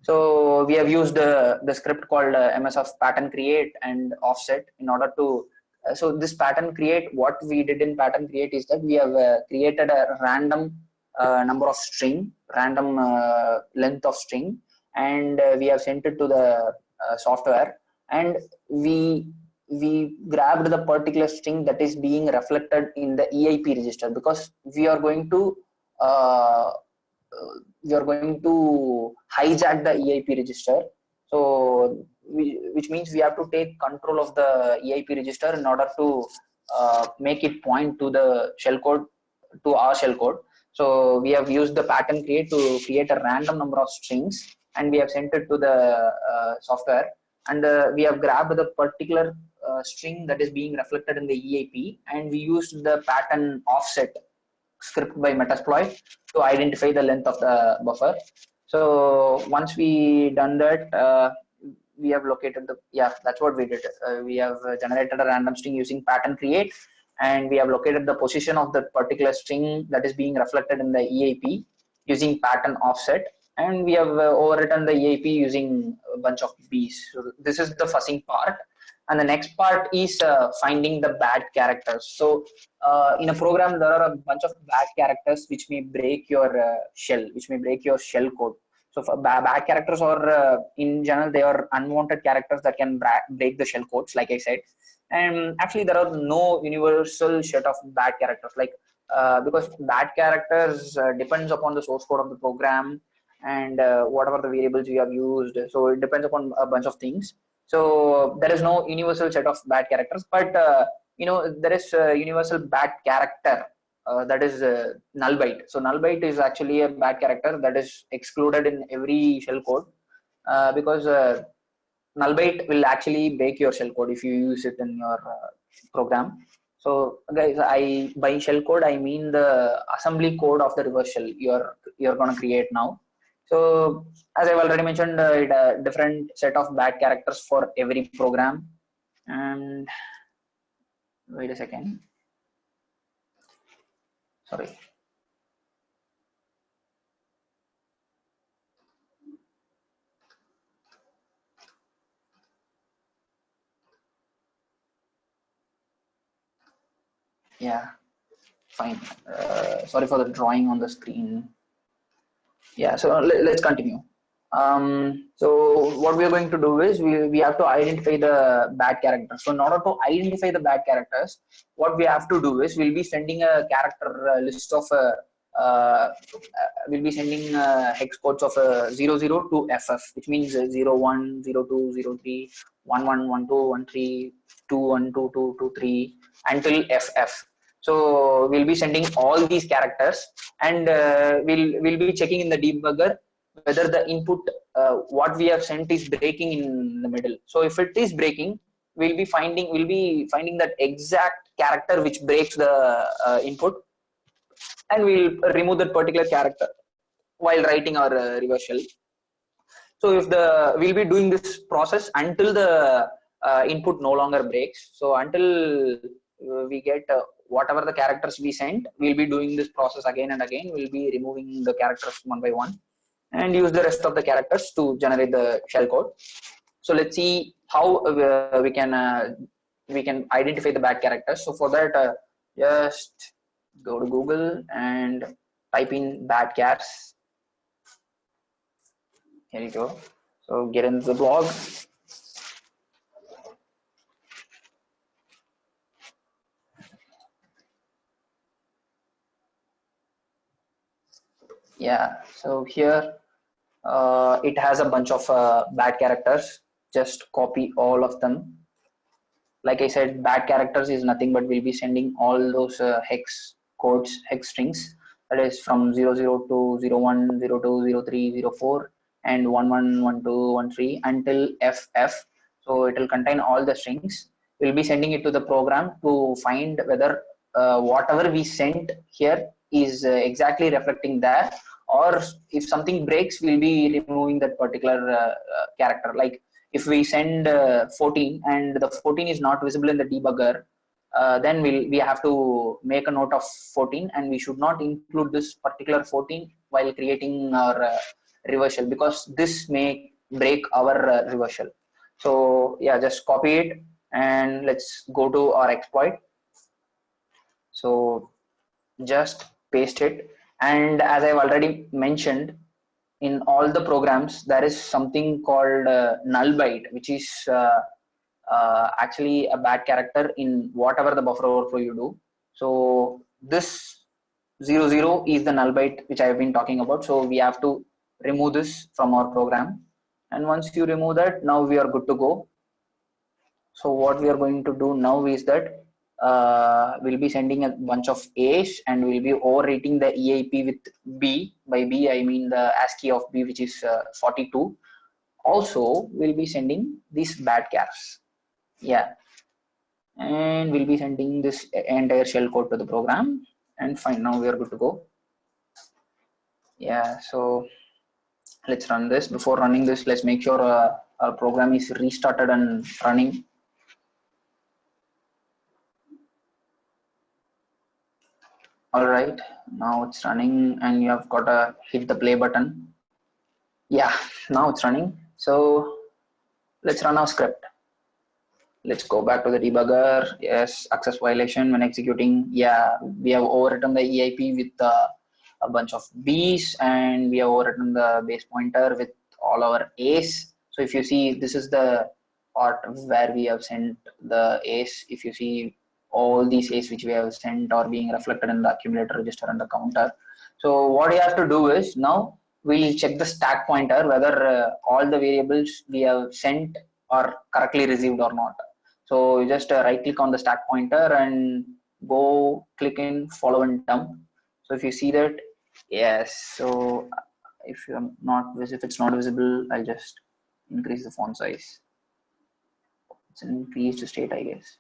So we have used the script called MSF pattern create and offset in order to so this pattern create, what we did in pattern create is that we have created a random number of string, random length of string, and we have sent it to the software, and we grabbed the particular string that is being reflected in the EIP register, because we are going to hijack the EIP register. So which means we have to take control of the EIP register in order to make it point to the shellcode, to our shellcode. So we have used the pattern create to create a random number of strings, and we have sent it to the software, and we have grabbed the particular string that is being reflected in the EIP, and we used the pattern offset script by Metasploit to identify the length of the buffer. So once we done that, we have located the, that's what we did. We have generated a random string using pattern create, and we have located the position of the particular string that is being reflected in the EIP using pattern offset, and we have overwritten the EIP using a bunch of B's. So this is the fuzzing part. And the next part is finding the bad characters. So in a program, there are a bunch of bad characters which may break your shell, which may break your shell code. So for bad characters, or in general, they are unwanted characters that can break the shell codes, like I said. And actually, there are no universal set of bad characters, like because bad characters depends upon the source code of the program and whatever the variables you have used. So it depends upon a bunch of things. So there is no universal set of bad characters, but there is a universal bad character. That is null byte. So null byte is actually a bad character that is excluded in every shell code because null byte will actually break your shell code if you use it in your program. So guys, by shell code I mean the assembly code of the reverse shell you're going to create now. So as I've already mentioned, different set of bad characters for every program. And wait a second. Sorry. Yeah, fine. Sorry for the drawing on the screen. Yeah, so let's continue. So what we are going to do is we have to identify the bad characters. So in order to identify the bad characters, what we have to do is we'll be sending a character list of we'll be sending hex codes of 00 to FF, which means 01, 02, 03, 11, 12, 13, 21, 22, 23 until FF. So we'll be sending all these characters, and we'll be checking in the debugger whether the input what we have sent is breaking in the middle. So if it is breaking, we'll be finding that exact character which breaks the input, and we'll remove that particular character while writing our reverse shell. So if we'll be doing this process until the input no longer breaks. So until we get whatever the characters we sent, we'll be doing this process again and again. We'll be removing the characters one by one and use the rest of the characters to generate the shell code. So let's see how we can identify the bad characters. So for that, just go to Google and type in bad cats. Here you go. So get into the blog. Yeah, so here it has a bunch of bad characters. Just copy all of them. Like I said, bad characters is nothing but we'll be sending all those hex codes, hex strings, that is from 00 to 01, 02, 03, 04, and 11, 12, 13 until FF. So it will contain all the strings. We'll be sending it to the program to find whether whatever we sent here is exactly reflecting there, or if something breaks, we'll be removing that particular character. Like if we send 14 and the 14 is not visible in the debugger, then we have to make a note of 14, and we should not include this particular 14 while creating our reversal, because this may break our reversal. So yeah, just copy it and let's go to our exploit. So just paste it, and as I've already mentioned, in all the programs there is something called null byte, which is actually a bad character in whatever the buffer overflow you do. So this 00 is the null byte which I have been talking about. So we have to remove this from our program, and once you remove that, now we are good to go. So what we are going to do now is that we'll be sending a bunch of A's, and we'll be overwriting the EIP with B. By B I mean the ASCII of B, which is 42. Also we'll be sending these bad chars. Yeah, and we'll be sending this entire shell code to the program, and fine, now we are good to go. Yeah, so let's run this. Before running this, let's make sure our program is restarted and running. All right, now it's running, and you have got to hit the play button. Yeah, now it's running. So let's run our script. Let's go back to the debugger. Yes, access violation when executing. Yeah, we have overwritten the EIP with a bunch of B's, and we have overwritten the base pointer with all our A's. So if you see, this is the part where we have sent the A's. If you see, all these A's which we have sent are being reflected in the accumulator register and the counter. So what you have to do is, now we'll check the stack pointer whether all the variables we have sent are correctly received or not. So you just right click on the stack pointer and go click in follow and dump. So if you see that, yes. So if you're not, if it's not visible, I'll just increase the font size. It's an increased state, I guess.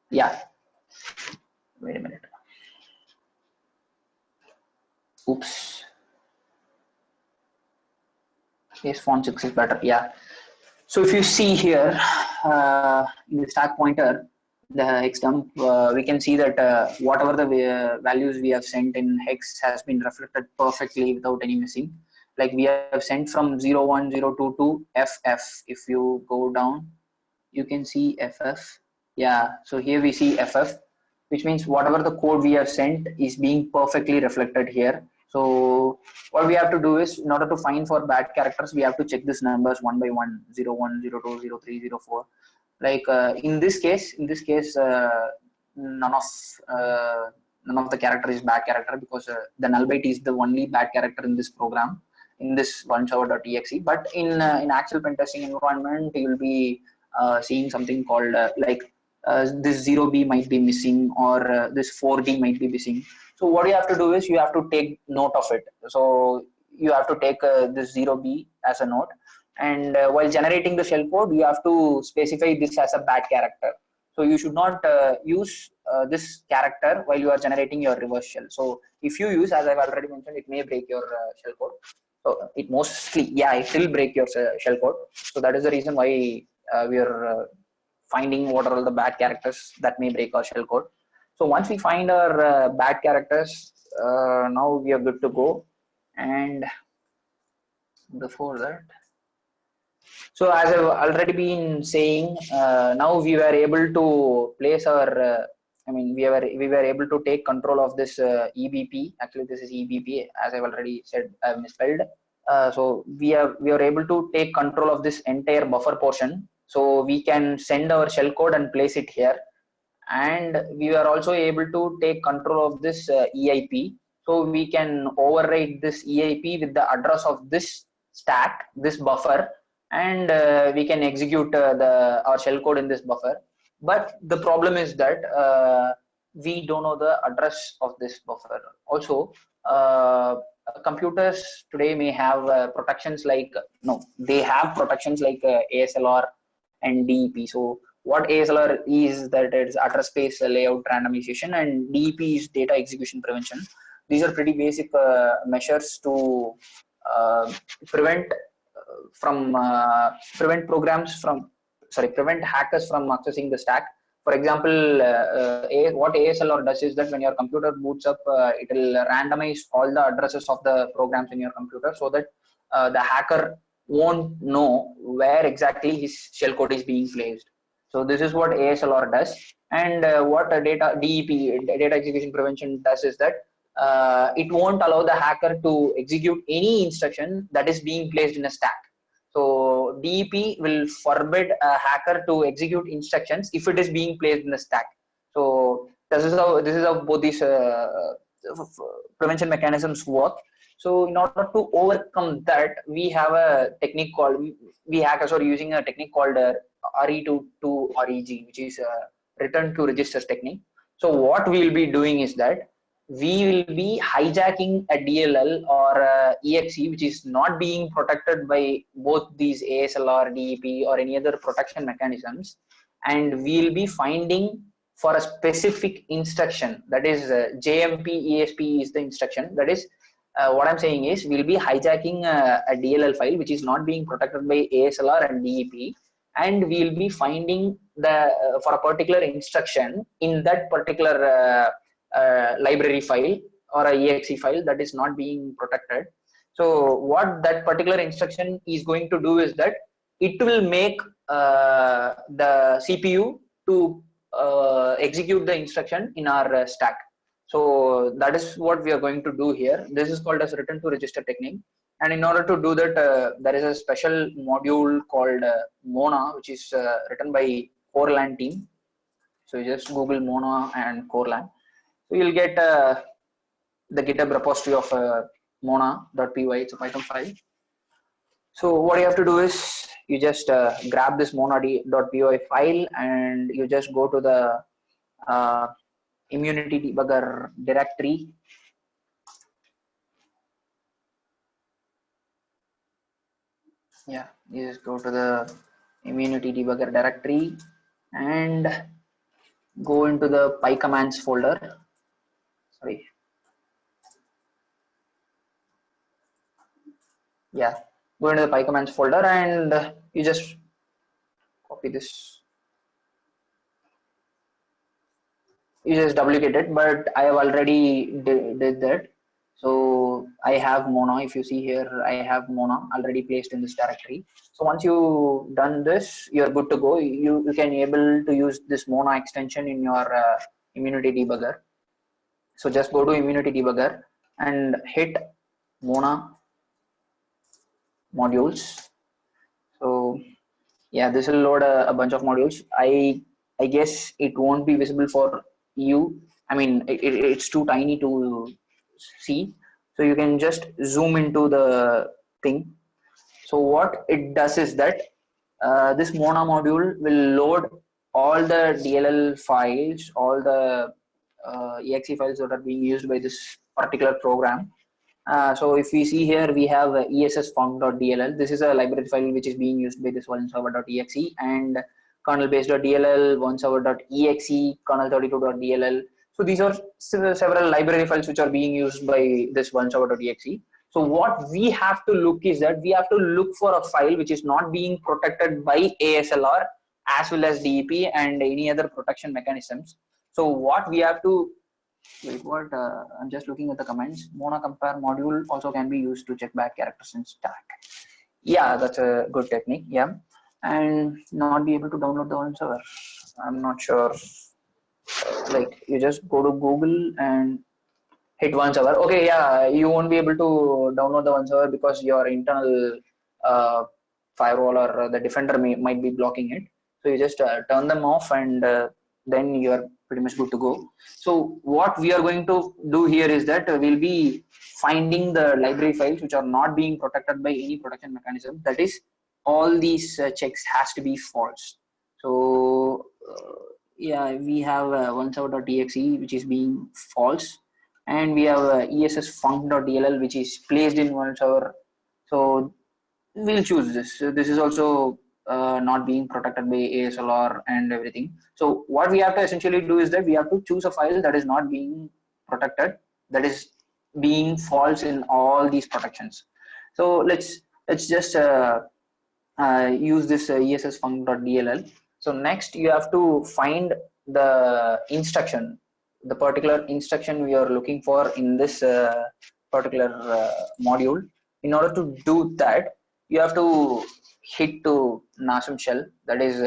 Yeah. Wait a minute. Oops. Yes, font 6 is better. Yeah. So if you see here in the stack pointer, the hex dump, we can see that whatever the values we have sent in hex has been reflected perfectly without any missing. Like we have sent from 01, 02 to FF. If you go down, you can see FF. Yeah, so here we see FF, which means whatever the code we have sent is being perfectly reflected here. So what we have to do is, in order to find for bad characters, we have to check these numbers one by one: 01, 02, 03, 04. Like in this case, none of the character is bad character, because the null byte is the only bad character in this program, in this OneServer.exe. But in actual pen testing environment, you will be seeing something called this 0B might be missing, or this 4D might be missing. So what you have to do is, you have to take note of it. So you have to take this 0B as a note, and while generating the shellcode, you have to specify this as a bad character. So you should not use this character while you are generating your reverse shell. So if you use, as I've already mentioned, it may break your shellcode. So it mostly, yeah, it will break your shellcode. So that is the reason why we are finding what are all the bad characters that may break our shellcode. So once we find our bad characters, now we are good to go. And before that, so as I've already been saying, now we were able to place our, we were able to take control of this EBP. Actually, this is EBP, as I've already said, I've misspelled. So we are able to take control of this entire buffer portion. So we can send our shellcode and place it here. And we are also able to take control of this EIP. So we can override this EIP with the address of this stack, this buffer, and we can execute our shell code in this buffer. But the problem is that we don't know the address of this buffer. Also, computers today may have protections like, no, they have protections like ASLR and DEP. So what ASLR is that it's address space layout randomization, and DEP is data execution prevention. These are pretty basic measures to prevent prevent hackers from accessing the stack. For example, what ASLR does is that when your computer boots up, it will randomize all the addresses of the programs in your computer, so that the hacker won't know where exactly his shellcode is being placed. So this is what ASLR does, and what DEP, data execution prevention, does is that it won't allow the hacker to execute any instruction that is being placed in a stack. So DEP will forbid a hacker to execute instructions if it is being placed in the stack. So this is how both these prevention mechanisms work. So in order to overcome that, we have a technique called, we hackers are using a technique called RE2 REG, which is a return to registers technique. So what we will be doing is that we will be hijacking a DLL or a EXE which is not being protected by both these ASLR, DEP, or any other protection mechanisms, and we will be finding for a specific instruction, that is JMP ESP is the instruction. That is what I'm saying is we'll be hijacking a DLL file which is not being protected by ASLR and DEP, and we'll be finding the for a particular instruction in that particular library file or a EXE file that is not being protected. So what that particular instruction is going to do is that it will make the CPU to execute the instruction in our stack. So that is what we are going to do here. This is called as return to register technique. And in order to do that, there is a special module called Mona, which is written by Corlan team. So you just Google Mona and Corlan. So you'll get the GitHub repository of Mona.py. It's a Python file. So what you have to do is you just grab this Mona.py file, and you just go to the immunity debugger directory. Yeah, you just go to the immunity debugger directory and go into the PyCommands folder. Sorry. Yeah, go into the PyCommands folder and you just copy this. You just duplicate it, but I have already did that. So I have Mona. If you see here, I have Mona already placed in this directory. So once you done this, you're good to go. You can able to use this Mona extension in your immunity debugger. So just go to immunity debugger and hit Mona modules. So yeah, this will load a bunch of modules. I guess it won't be visible for you. I mean, it's too tiny to see. So you can just zoom into the thing. So what it does is that this Mona module will load all the DLL files, all the exe files that are being used by this particular program. So if we see here, we have ess_func.dll. This is a library file which is being used by this oneserver.exe, and kernel-based.dll, oneserver.exe, kernel32.dll. So these are several library files which are being used by this oneserver.exe. So what we have to look is that we have to look for a file which is not being protected by ASLR as well as DEP and any other protection mechanisms. So what we have to wait, what I'm just looking at the comments. Mona compare module also can be used to check back characters in stack. Yeah, that's a good technique. Yeah, and not be able to download the one server. I'm not sure. Like you just go to Google and hit one server. Okay, yeah, you won't be able to download the one server because your internal firewall or the defender might be blocking it. So you just turn them off, and then your pretty much good to go. So what we are going to do here is that we'll be finding the library files which are not being protected by any protection mechanism. That is, all these checks has to be false. So yeah, we have one server.exe which is being false, and we have ess func.dll which is placed in one server. So we'll choose this. So this is also not being protected by ASLR and everything. So what we have to essentially do is that we have to choose a file that is not being protected, that is being false in all these protections. So let's just use this ess func.dll. So next you have to find the instruction, the particular instruction we are looking for in this particular module. In order to do that, you have to hit to NASM shell. That is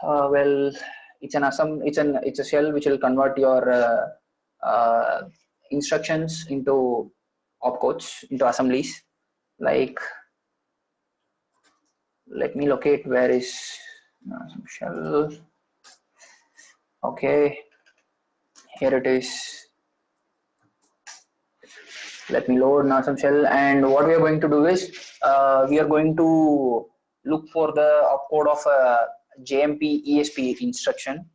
well, it's a shell which will convert your instructions into opcodes, into assemblies. Like, let me locate where is NASM shell. Okay, here it is. Let me load NASM shell, and what we are going to do is we are going to look for the opcode of a JMP ESP instruction.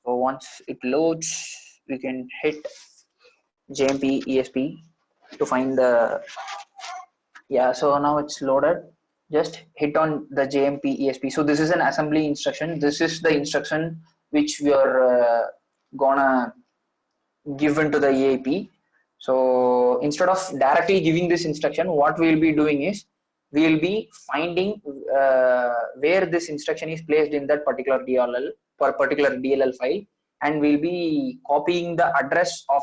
So once it loads, we can hit JMP ESP to find the, yeah, so now it's loaded. Just hit on the JMP ESP. So this is an assembly instruction. This is the instruction which we are gonna give into the EAP. So instead of directly giving this instruction, what we will be doing is we will be finding where this instruction is placed in that particular DLL, for particular DLL file, and we'll be copying the address of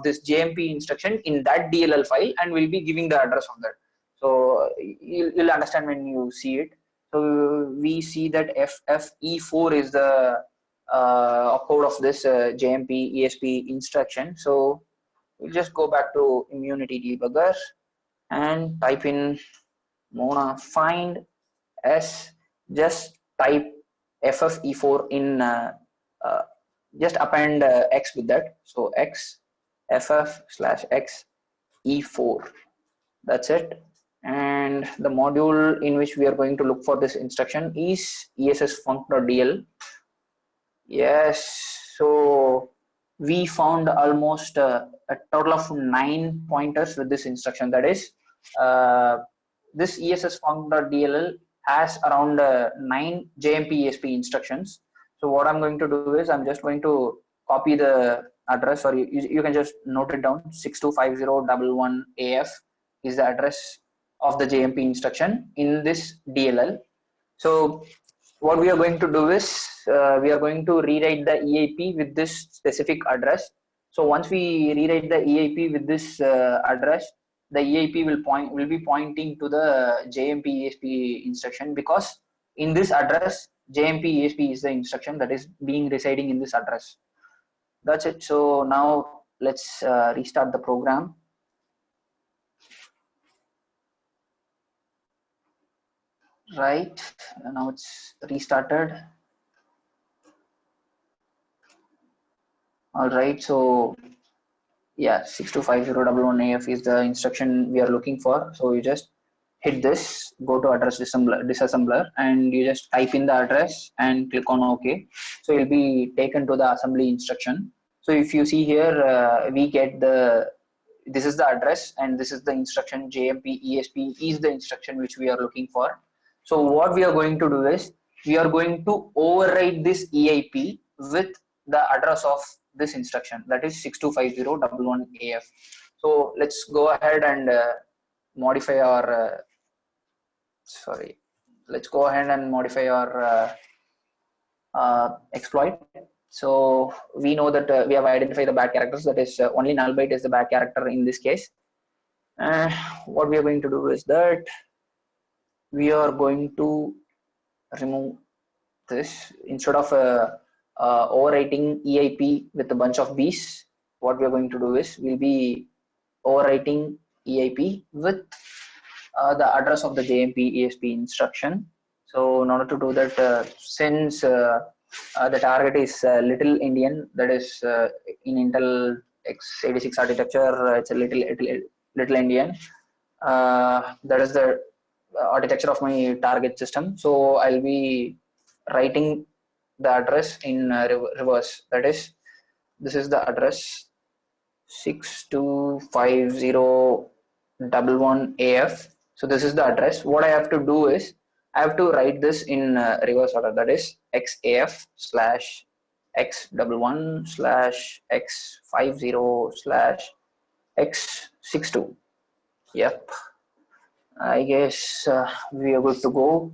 this JMP instruction in that DLL file, and we'll be giving the address of that. So you'll understand when you see it. So we see that FFE4 is the opcode of this JMP ESP instruction. So we'll just go back to Immunity Debugger and type in Mona find s. Just type FFE4 in, just append x with that. So x ff/x e4. That's it. And the module in which we are going to look for this instruction is ess func.dll. Yes, so we found almost a total of 9 pointers with this instruction. That is, this ess func.dll has around 9 JMP ESP instructions. So what I'm going to do is I'm just going to copy the address, or you can just note it down. 625011AF is the address of the JMP instruction in this DLL. So what we are going to do is we are going to rewrite the EAP with this specific address. So once we rewrite the EAP with this address, the EAP will be pointing to the JMP ESP instruction, because in this address JMP ESP is the instruction that is being residing in this address. That's it. So now let's restart the program. Right, now it's restarted. All right, so yeah, 625011AF is the instruction we are looking for. So you just hit this, go to address disassembler, and you just type in the address and click on OK. So you'll be taken to the assembly instruction. So if you see here, we get this is the address and this is the instruction. JMP ESP is the instruction which we are looking for. So what we are going to do is we are going to override this EIP with the address of this instruction, that is 625011AF. So let's go ahead and modify our let's go ahead and modify our exploit. So we know that we have identified the bad characters, that is only null byte is the bad character in this case. What we are going to do is that we are going to remove this. Instead of overwriting EIP with a bunch of B's, what we are going to do is we'll be overwriting EIP with the address of the JMP ESP instruction. So in order to do that, since the target is Little Indian, that is in Intel x86 architecture, it's a little Indian. That is the architecture of my target system. So I'll be writing the address in reverse. That is, this is the address 625011AF. So this is the address. What I have to do is I have to write this in reverse order. That is XAF slash X11 slash X50 slash X62. Yep. I guess we are good to go.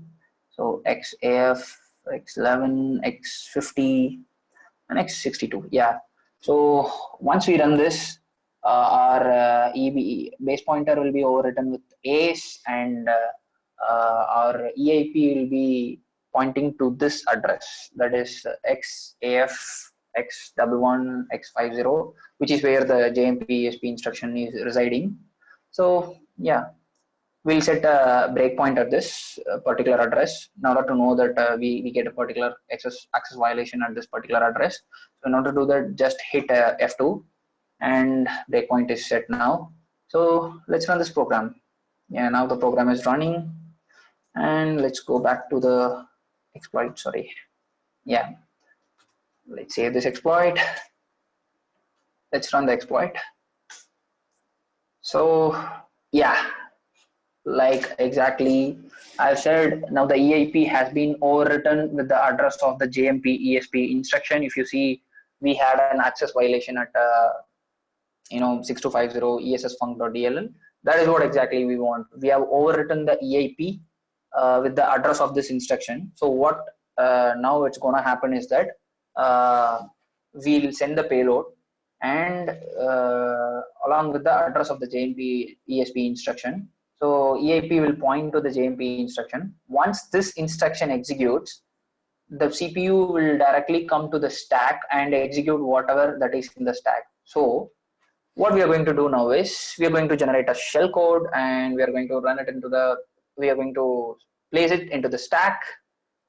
So XAF, X11, X50, and X62. Yeah. So once we run this, our EB base pointer will be overwritten with A's, and our EIP will be pointing to this address, that is XAF X11 X50, which is where the JMP ESP instruction is residing. So yeah, we'll set a breakpoint at this particular address in order to know that we get a particular access violation at this particular address. So in order to do that, just hit F2 and breakpoint is set now. So let's run this program. Yeah, now the program is running, and let's go back to the exploit. Sorry. Yeah, let's save this exploit. Let's run the exploit. So yeah, like exactly I've said, now the EIP has been overwritten with the address of the JMP ESP instruction. If you see, we had an access violation at 6250 ESSfunc.dll. That is what exactly we want. We have overwritten the EIP with the address of this instruction. So what now it's going to happen is that we'll send the payload, and along with the address of the JMP ESP instruction. So EIP will point to the JMP instruction. Once this instruction executes, the CPU will directly come to the stack and execute whatever that is in the stack. So what we are going to do now is we are going to generate a shell code, and we are going to run it into the, we are going to place it into the stack,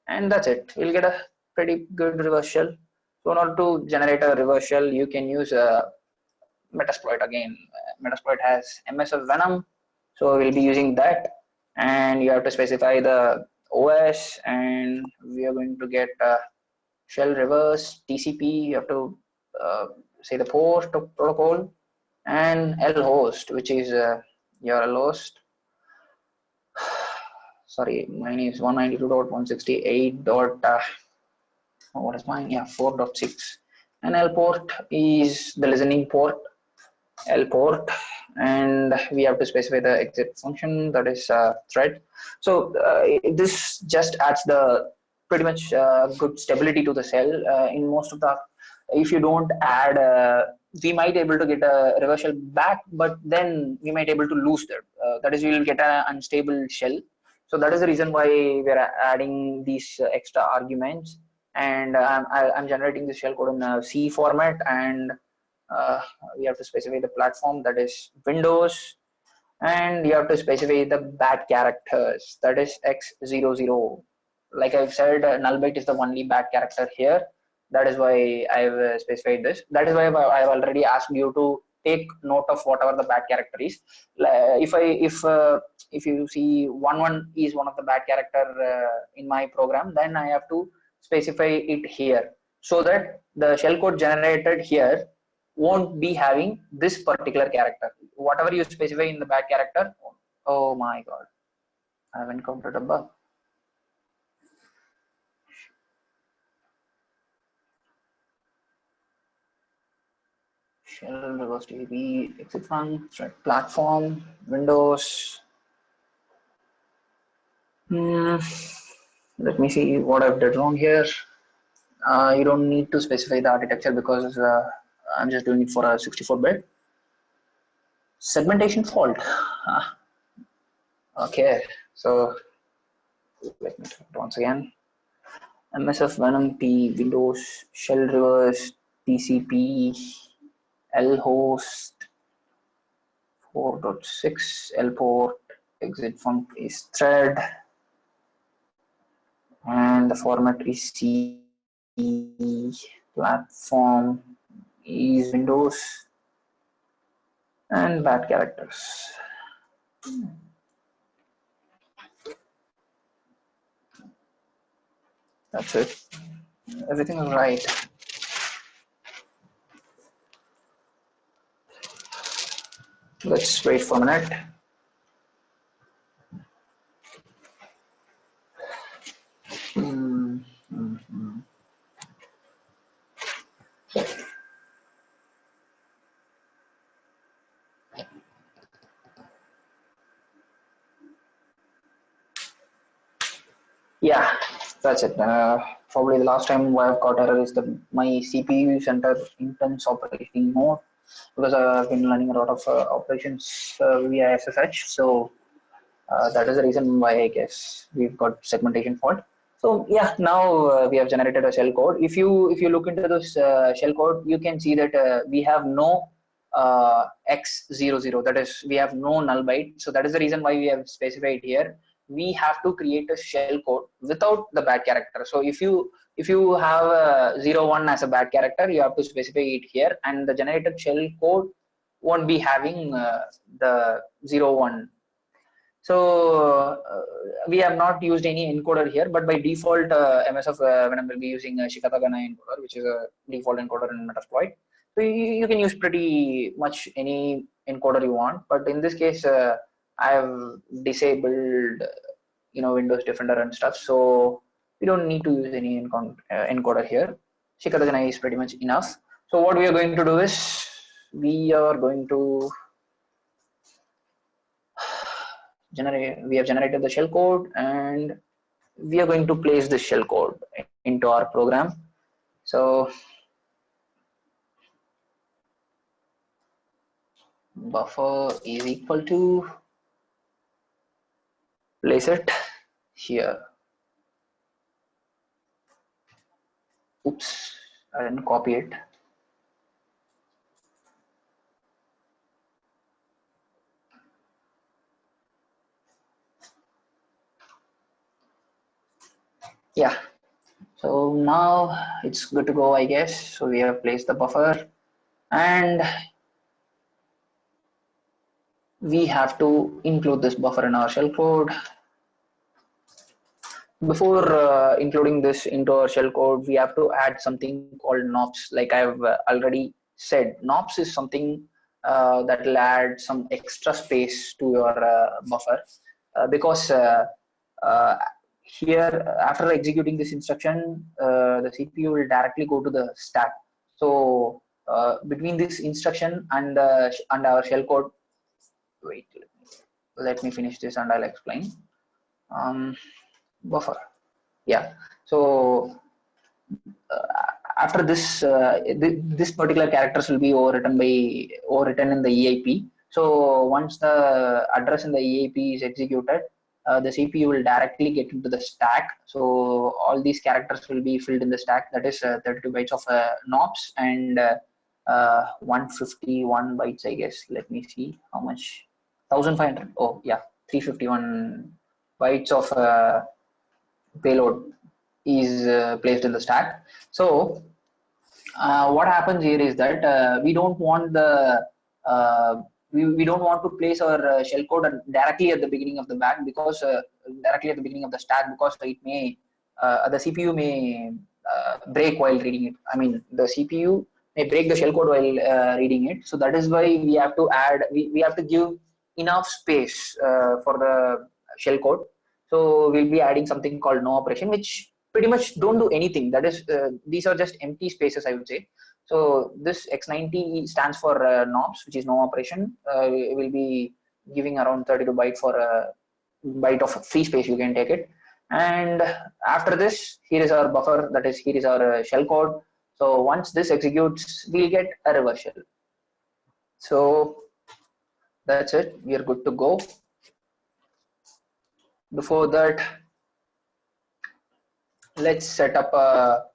and that's it. We'll get a pretty good reverse shell. So in order to generate a reverse shell, you can use a Metasploit again. Metasploit has MSF Venom, so we'll be using that, and you have to specify the OS, and we are going to get shell reverse TCP. You have to say the port of protocol, and L host, which is your L host. Sorry, mine is 192.168. What is mine? Yeah, 4.6. And L port is the listening port, L port, and we have to specify the exit function, that is thread. So this just adds the pretty much good stability to the cell. In most of the, if you don't add, we might able to get a reverse shell back, but then we might able to lose that. That is, we will get an unstable shell. So that is the reason why we are adding these extra arguments, and I'm generating the shell code in C format, and we have to specify the platform, that is Windows, and you have to specify the bad characters, that is X00. Like I've said, null byte is the only bad character here. That is why I've specified this. That is why I've already asked you to take note of whatever the bad character is. If you see 11 is one of the bad character in my program, then I have to specify it here, so that the shellcode generated here won't be having this particular character. Whatever you specify in the bad character, oh my god, I have encountered a bug. Shell reverse TCP exit func, thread platform, Windows. Let me see what I've done wrong here. You don't need to specify the architecture because I'm just doing it for a 64-bit. Segmentation fault. Okay, so let me try it once again. MSF Venom P, Windows, shell reverse, TCP, L host, 4.6, L port, exit func is thread. and the format is C. Platform is Windows and bad characters. That's it. Everything is right. Let's wait for a minute. Yeah, that's it. Probably the last time I've got error is my CPU center intense operating mode, because I've been running a lot of operations via SSH. So that is the reason why I guess we've got segmentation fault. So yeah, now we have generated a shell code. If you look into this shell code, you can see that we have no x00. That is, we have no null byte. So that is the reason why we have specified here. We have to create a shell code without the bad character. So if you have a 01 as a bad character, you have to specify it here, and the generated shell code won't be having the 01. So we have not used any encoder here, but by default MSF Venom will be using Shikatagana encoder, which is a default encoder in Metasploit. So you can use pretty much any encoder you want, but in this case I have disabled Windows Defender and stuff, so we don't need to use any encoder here. Shikatagana is pretty much enough. So what we are going to do is we are going to we have generated the shell code, and we are going to place the shell code into our program. So buffer is equal to, place it here. Oops, I didn't copy it. Yeah, so now it's good to go, I guess. So we have placed the buffer, and we have to include this buffer in our shell code. Before including this into our shell code, we have to add something called nops. Like I've already said, nops is something that will add some extra space to your buffer, because here, after executing this instruction, the CPU will directly go to the stack. So between this instruction and our shell code, wait, let me finish this and I'll explain. Buffer, yeah. So after this, this particular characters will be overwritten in the EIP. So once the address in the EIP is executed, the CPU will directly get into the stack. So all these characters will be filled in the stack. That is 32 bytes of NOPs and 151 bytes, I guess. Let me see how much. 1500. Oh yeah, 351 bytes of payload is placed in the stack. So what happens here is that we don't want we don't want to place our shell code directly at the beginning of the back, because directly at the beginning of the stack, because it may the CPU may break while reading it. I mean, the CPU may break the shell code while reading it. So that is why we have to we have to give enough space for the shell code. So we'll be adding something called no operation, which pretty much don't do anything. That is, these are just empty spaces, I would say. So this X90 stands for NOPs, which is no operation. Will be giving around 32 byte for a byte of free space. You can take it. And after this, here is our buffer. That is, here is our shell code. So once this executes, we'll get a reverse shell. So that's it. We are good to go. Before that, let's set up a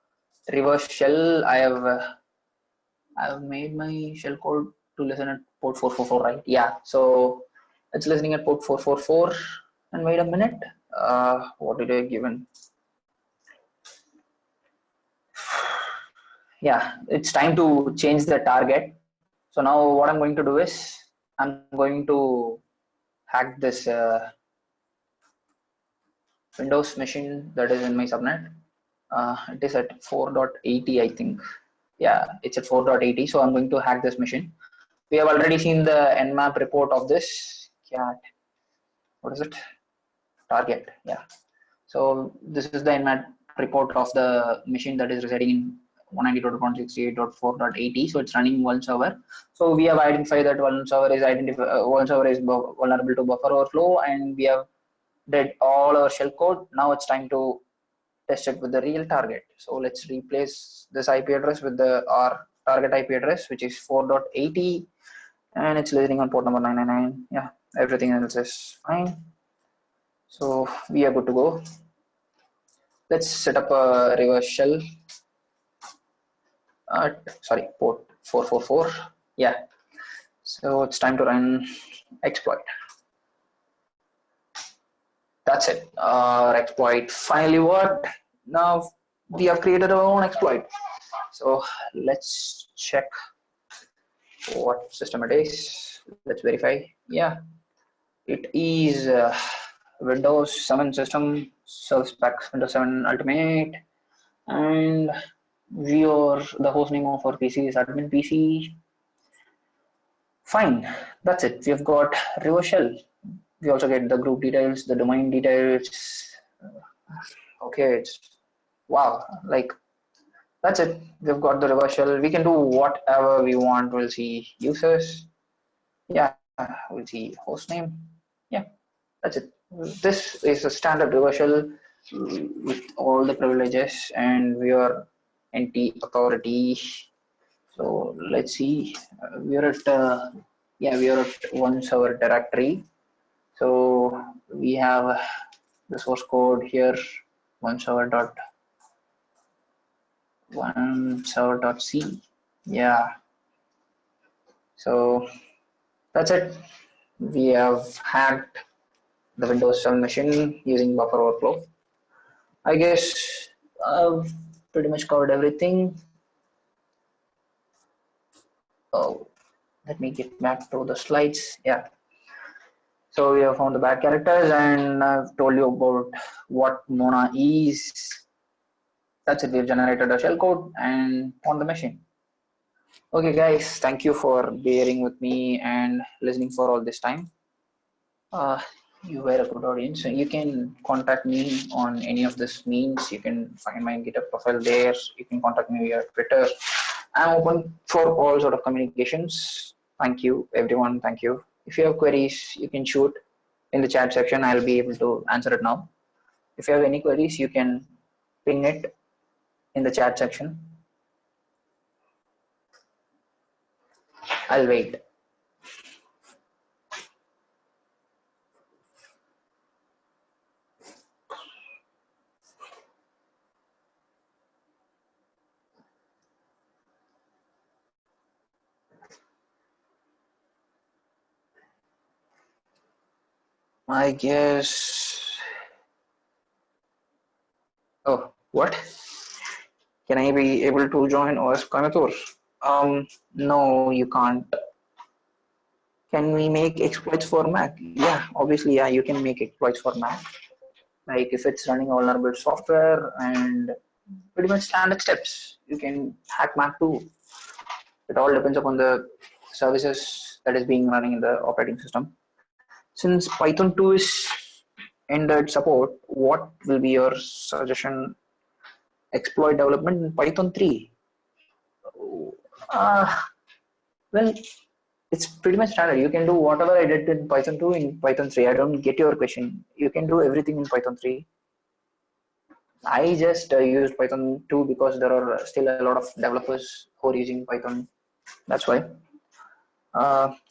reverse shell. I have made my shell code to listen at port 444, right? Yeah. So it's listening at port 444. And wait a minute. What did I given? yeah, it's time to change the target. So now what I'm going to do is I'm going to hack this Windows machine that is in my subnet. It is at 4.80, I think. Yeah, it's at 4.80. So I'm going to hack this machine. We have already seen the nmap report of this cat. What is it? Target. Yeah. So this is the nmap report of the machine that is residing in 192.168.4.80. So it's running one server. So we have identified that one server is vulnerable to buffer overflow, and we have did all our shell code. Now it's time to test it with the real target. So let's replace this IP address with our target IP address, which is 4.80, and it's listening on port number 999. Yeah, everything else is fine. So we are good to go. Let's set up a reverse shell at, sorry, port 444. Yeah, so it's time to run exploit. That's it. Our exploit finally worked. Now we have created our own exploit. So let's check what system it is. Let's verify. Yeah, it is Windows 7 system, Service Pack Windows 7 Ultimate, and the host name of our PC is admin PC. Fine, that's it. We've got reverse shell. We also get the group details, the domain details. Okay, it's wow, like that's it. We've got the reverse shell. We can do whatever we want. We'll see users. Yeah, we'll see host name. Yeah, that's it. This is a standard reverse shell with all the privileges, and we are NT authority. So let's see. We are at we are at one server directory. So we have the source code here, one server.c. Yeah. So that's it. We have hacked the Windows 7 machine using buffer overflow. I guess I've pretty much covered everything. Oh, let me get back to the slides. Yeah. So we have found the bad characters, and I've told you about what Mona is. That's it. We've generated a shellcode and on the machine. Okay, guys, thank you for bearing with me and listening for all this time. You were a good audience. You can contact me on any of this means. You can find my GitHub profile there. You can contact me via Twitter. I'm open for all sort of communications. Thank you, everyone. Thank you. If you have queries, you can shoot in the chat section. I'll be able to answer it now. If you have any queries, you can ping it in the chat section. I'll wait. I guess. Oh, what? Can I be able to join OS Coimbatore? No, you can't. Can we make exploits for Mac? Yeah, obviously, yeah, you can make exploits for Mac. Like if it's running vulnerable software and pretty much standard steps, you can hack Mac too. It all depends upon the services that is being running in the operating system. Since Python 2 is ended support, what will be your suggestion? Exploit development in Python 3? Well, it's pretty much standard. You can do whatever I did in Python 2 in Python 3. I don't get your question. You can do everything in Python 3. I just used Python 2 because there are still a lot of developers who are using Python. That's why.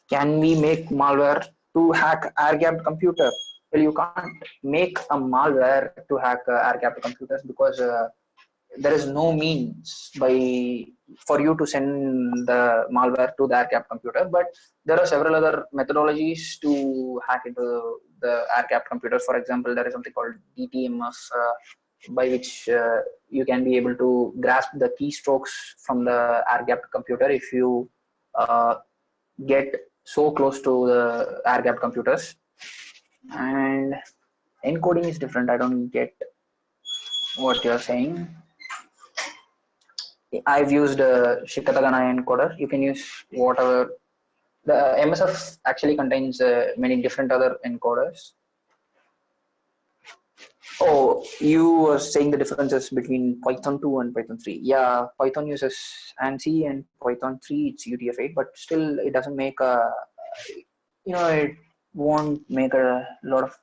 Can we make malware to hack air-gapped computer? Well, you can't make a malware to hack air-gapped computers because there is no means for you to send the malware to the air-gapped computer. But there are several other methodologies to hack into the air-gapped computers. For example, there is something called DTMF. by which you can be able to grasp the keystrokes from the air-gapped computer if you get so close to the air-gapped computers. And encoding is different. I don't get what you're saying. I've used Shikatagana encoder. You can use whatever. The MSF actually contains many different other encoders. Oh, you were saying the differences between Python 2 and Python 3. Yeah, Python uses ANSI and Python 3 it's UTF-8, but still it doesn't make a, it won't make a lot of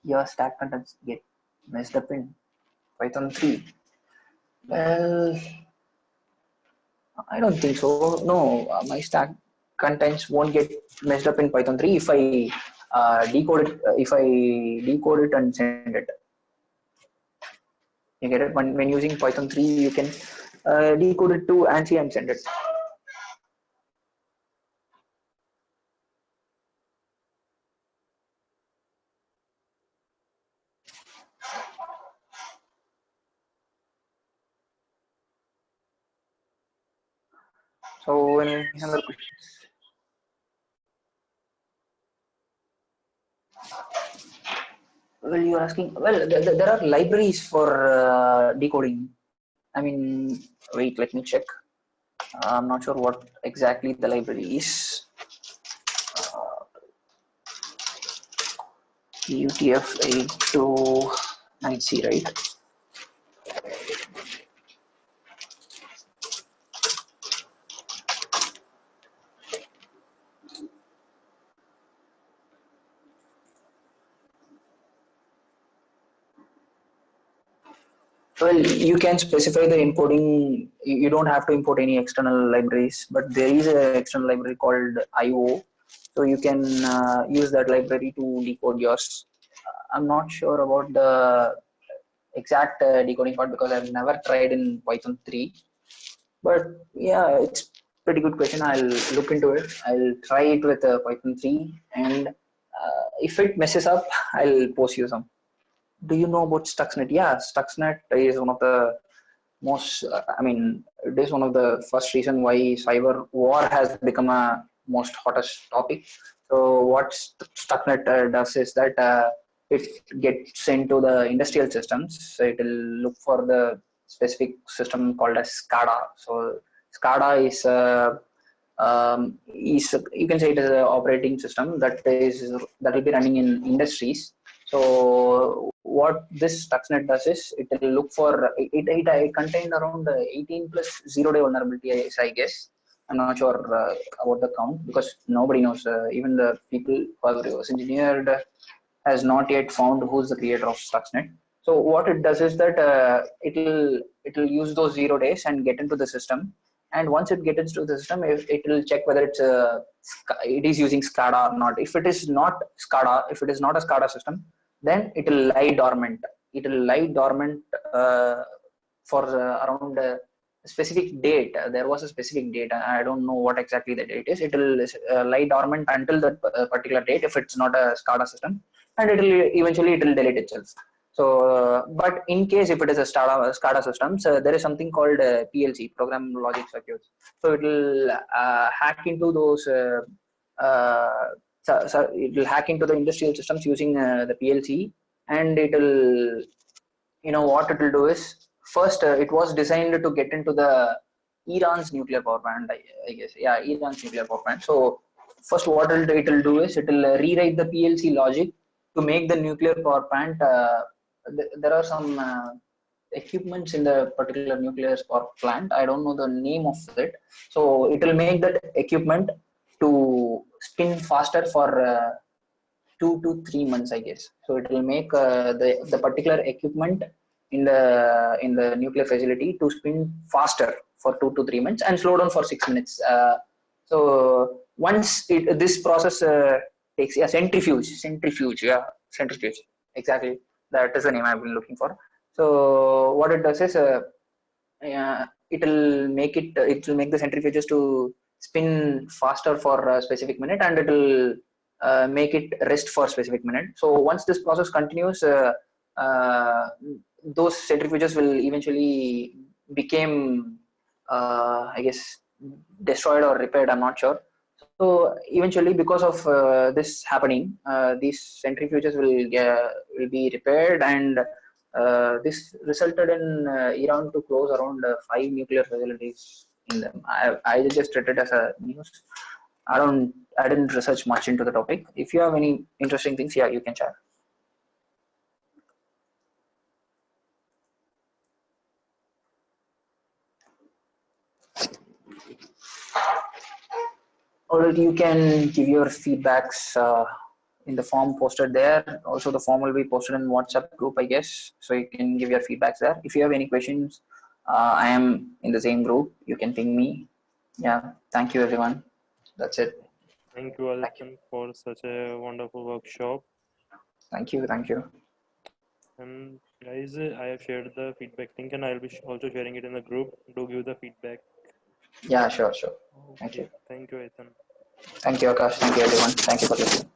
your stack contents get messed up in Python 3. Well, I don't think so. No, my stack contents won't get messed up in Python 3 if I decode it. If I decode it and send it. You get it? When using Python 3, you can decode it to ANSI and send it. So, any other questions? Well, you're asking. Well, there are libraries for decoding. I mean, wait, let me check. I'm not sure what exactly the library is. UTF-829C, right? Well, you can specify the importing. You don't have to import any external libraries, but there is an external library called IO. So you can use that library to decode yours. I'm not sure about the exact decoding part because I've never tried in Python 3. But yeah, it's pretty good question. I'll look into it. I'll try it with Python 3, and if it messes up, I'll post you some. Do you know about Stuxnet? Yeah, Stuxnet is one of the most. It is one of the first reason why cyber war has become a most hottest topic. So what Stuxnet does is that it gets into the industrial systems. So it will look for the specific system called as SCADA. So SCADA is you can say it is an operating system that will be running in industries. So what this Stuxnet does is it will look for it contained around 18 plus 0-day vulnerability, I guess. I'm not sure about the count because nobody knows. Even the people who have reverse engineered has not yet found who's the creator of Stuxnet. So what it does is that it'll use those 0 days and get into the system. And once it gets into the system, it will check whether it is using SCADA or not. If it is not SCADA, if it is not a SCADA system, then it will lie dormant. It will lie dormant for around a specific date. There was a specific date. I don't know what exactly the date is. It will lie dormant until that particular date if it's not a SCADA system, and eventually it will delete itself. So, but in case if it is a SCADA system, so there is something called PLC, program logic circuits. So it will hack into those. So it will hack into the industrial systems using the PLC, and it will. What it will do is first it was designed to get into the Iran's nuclear power plant. I guess, yeah, Iran's nuclear power plant. So first, what it will do is it will rewrite the PLC logic to make the nuclear power plant. There are some equipments in the particular nuclear power plant. I don't know the name of it. So it will make that equipment to spin faster for 2 to 3 months, I guess. So it will make the particular equipment in the nuclear facility to spin faster for 2 to 3 months and slow down for 6 minutes. So once this process takes centrifuge, exactly, that is the name I've been looking for. So what it does is it will make the centrifuges to spin faster for a specific minute, and it will make it rest for a specific minute. So once this process continues, those centrifuges will eventually became, I guess, destroyed or repaired. I'm not sure. So eventually, because of this happening, these centrifuges will be repaired, and this resulted in Iran to close around 5 nuclear facilities in them. I just read it as a news. I didn't research much into the topic. If you have any interesting things, yeah, you can share. Or you can give your feedbacks in the form posted there. Also, the form will be posted in WhatsApp group, I guess. So you can give your feedbacks there. If you have any questions, I am in the same group. You can ping me. Yeah. Thank you, everyone. That's it. Thank you, Adityan, for such a wonderful workshop. Thank you. Thank you. And guys, I have shared the feedback link, and I'll be also sharing it in the group. Do give the feedback. Yeah, sure, sure. Okay. Thank you. Thank you, Ethan. Thank you, Akash. Thank you, everyone. Thank you for listening.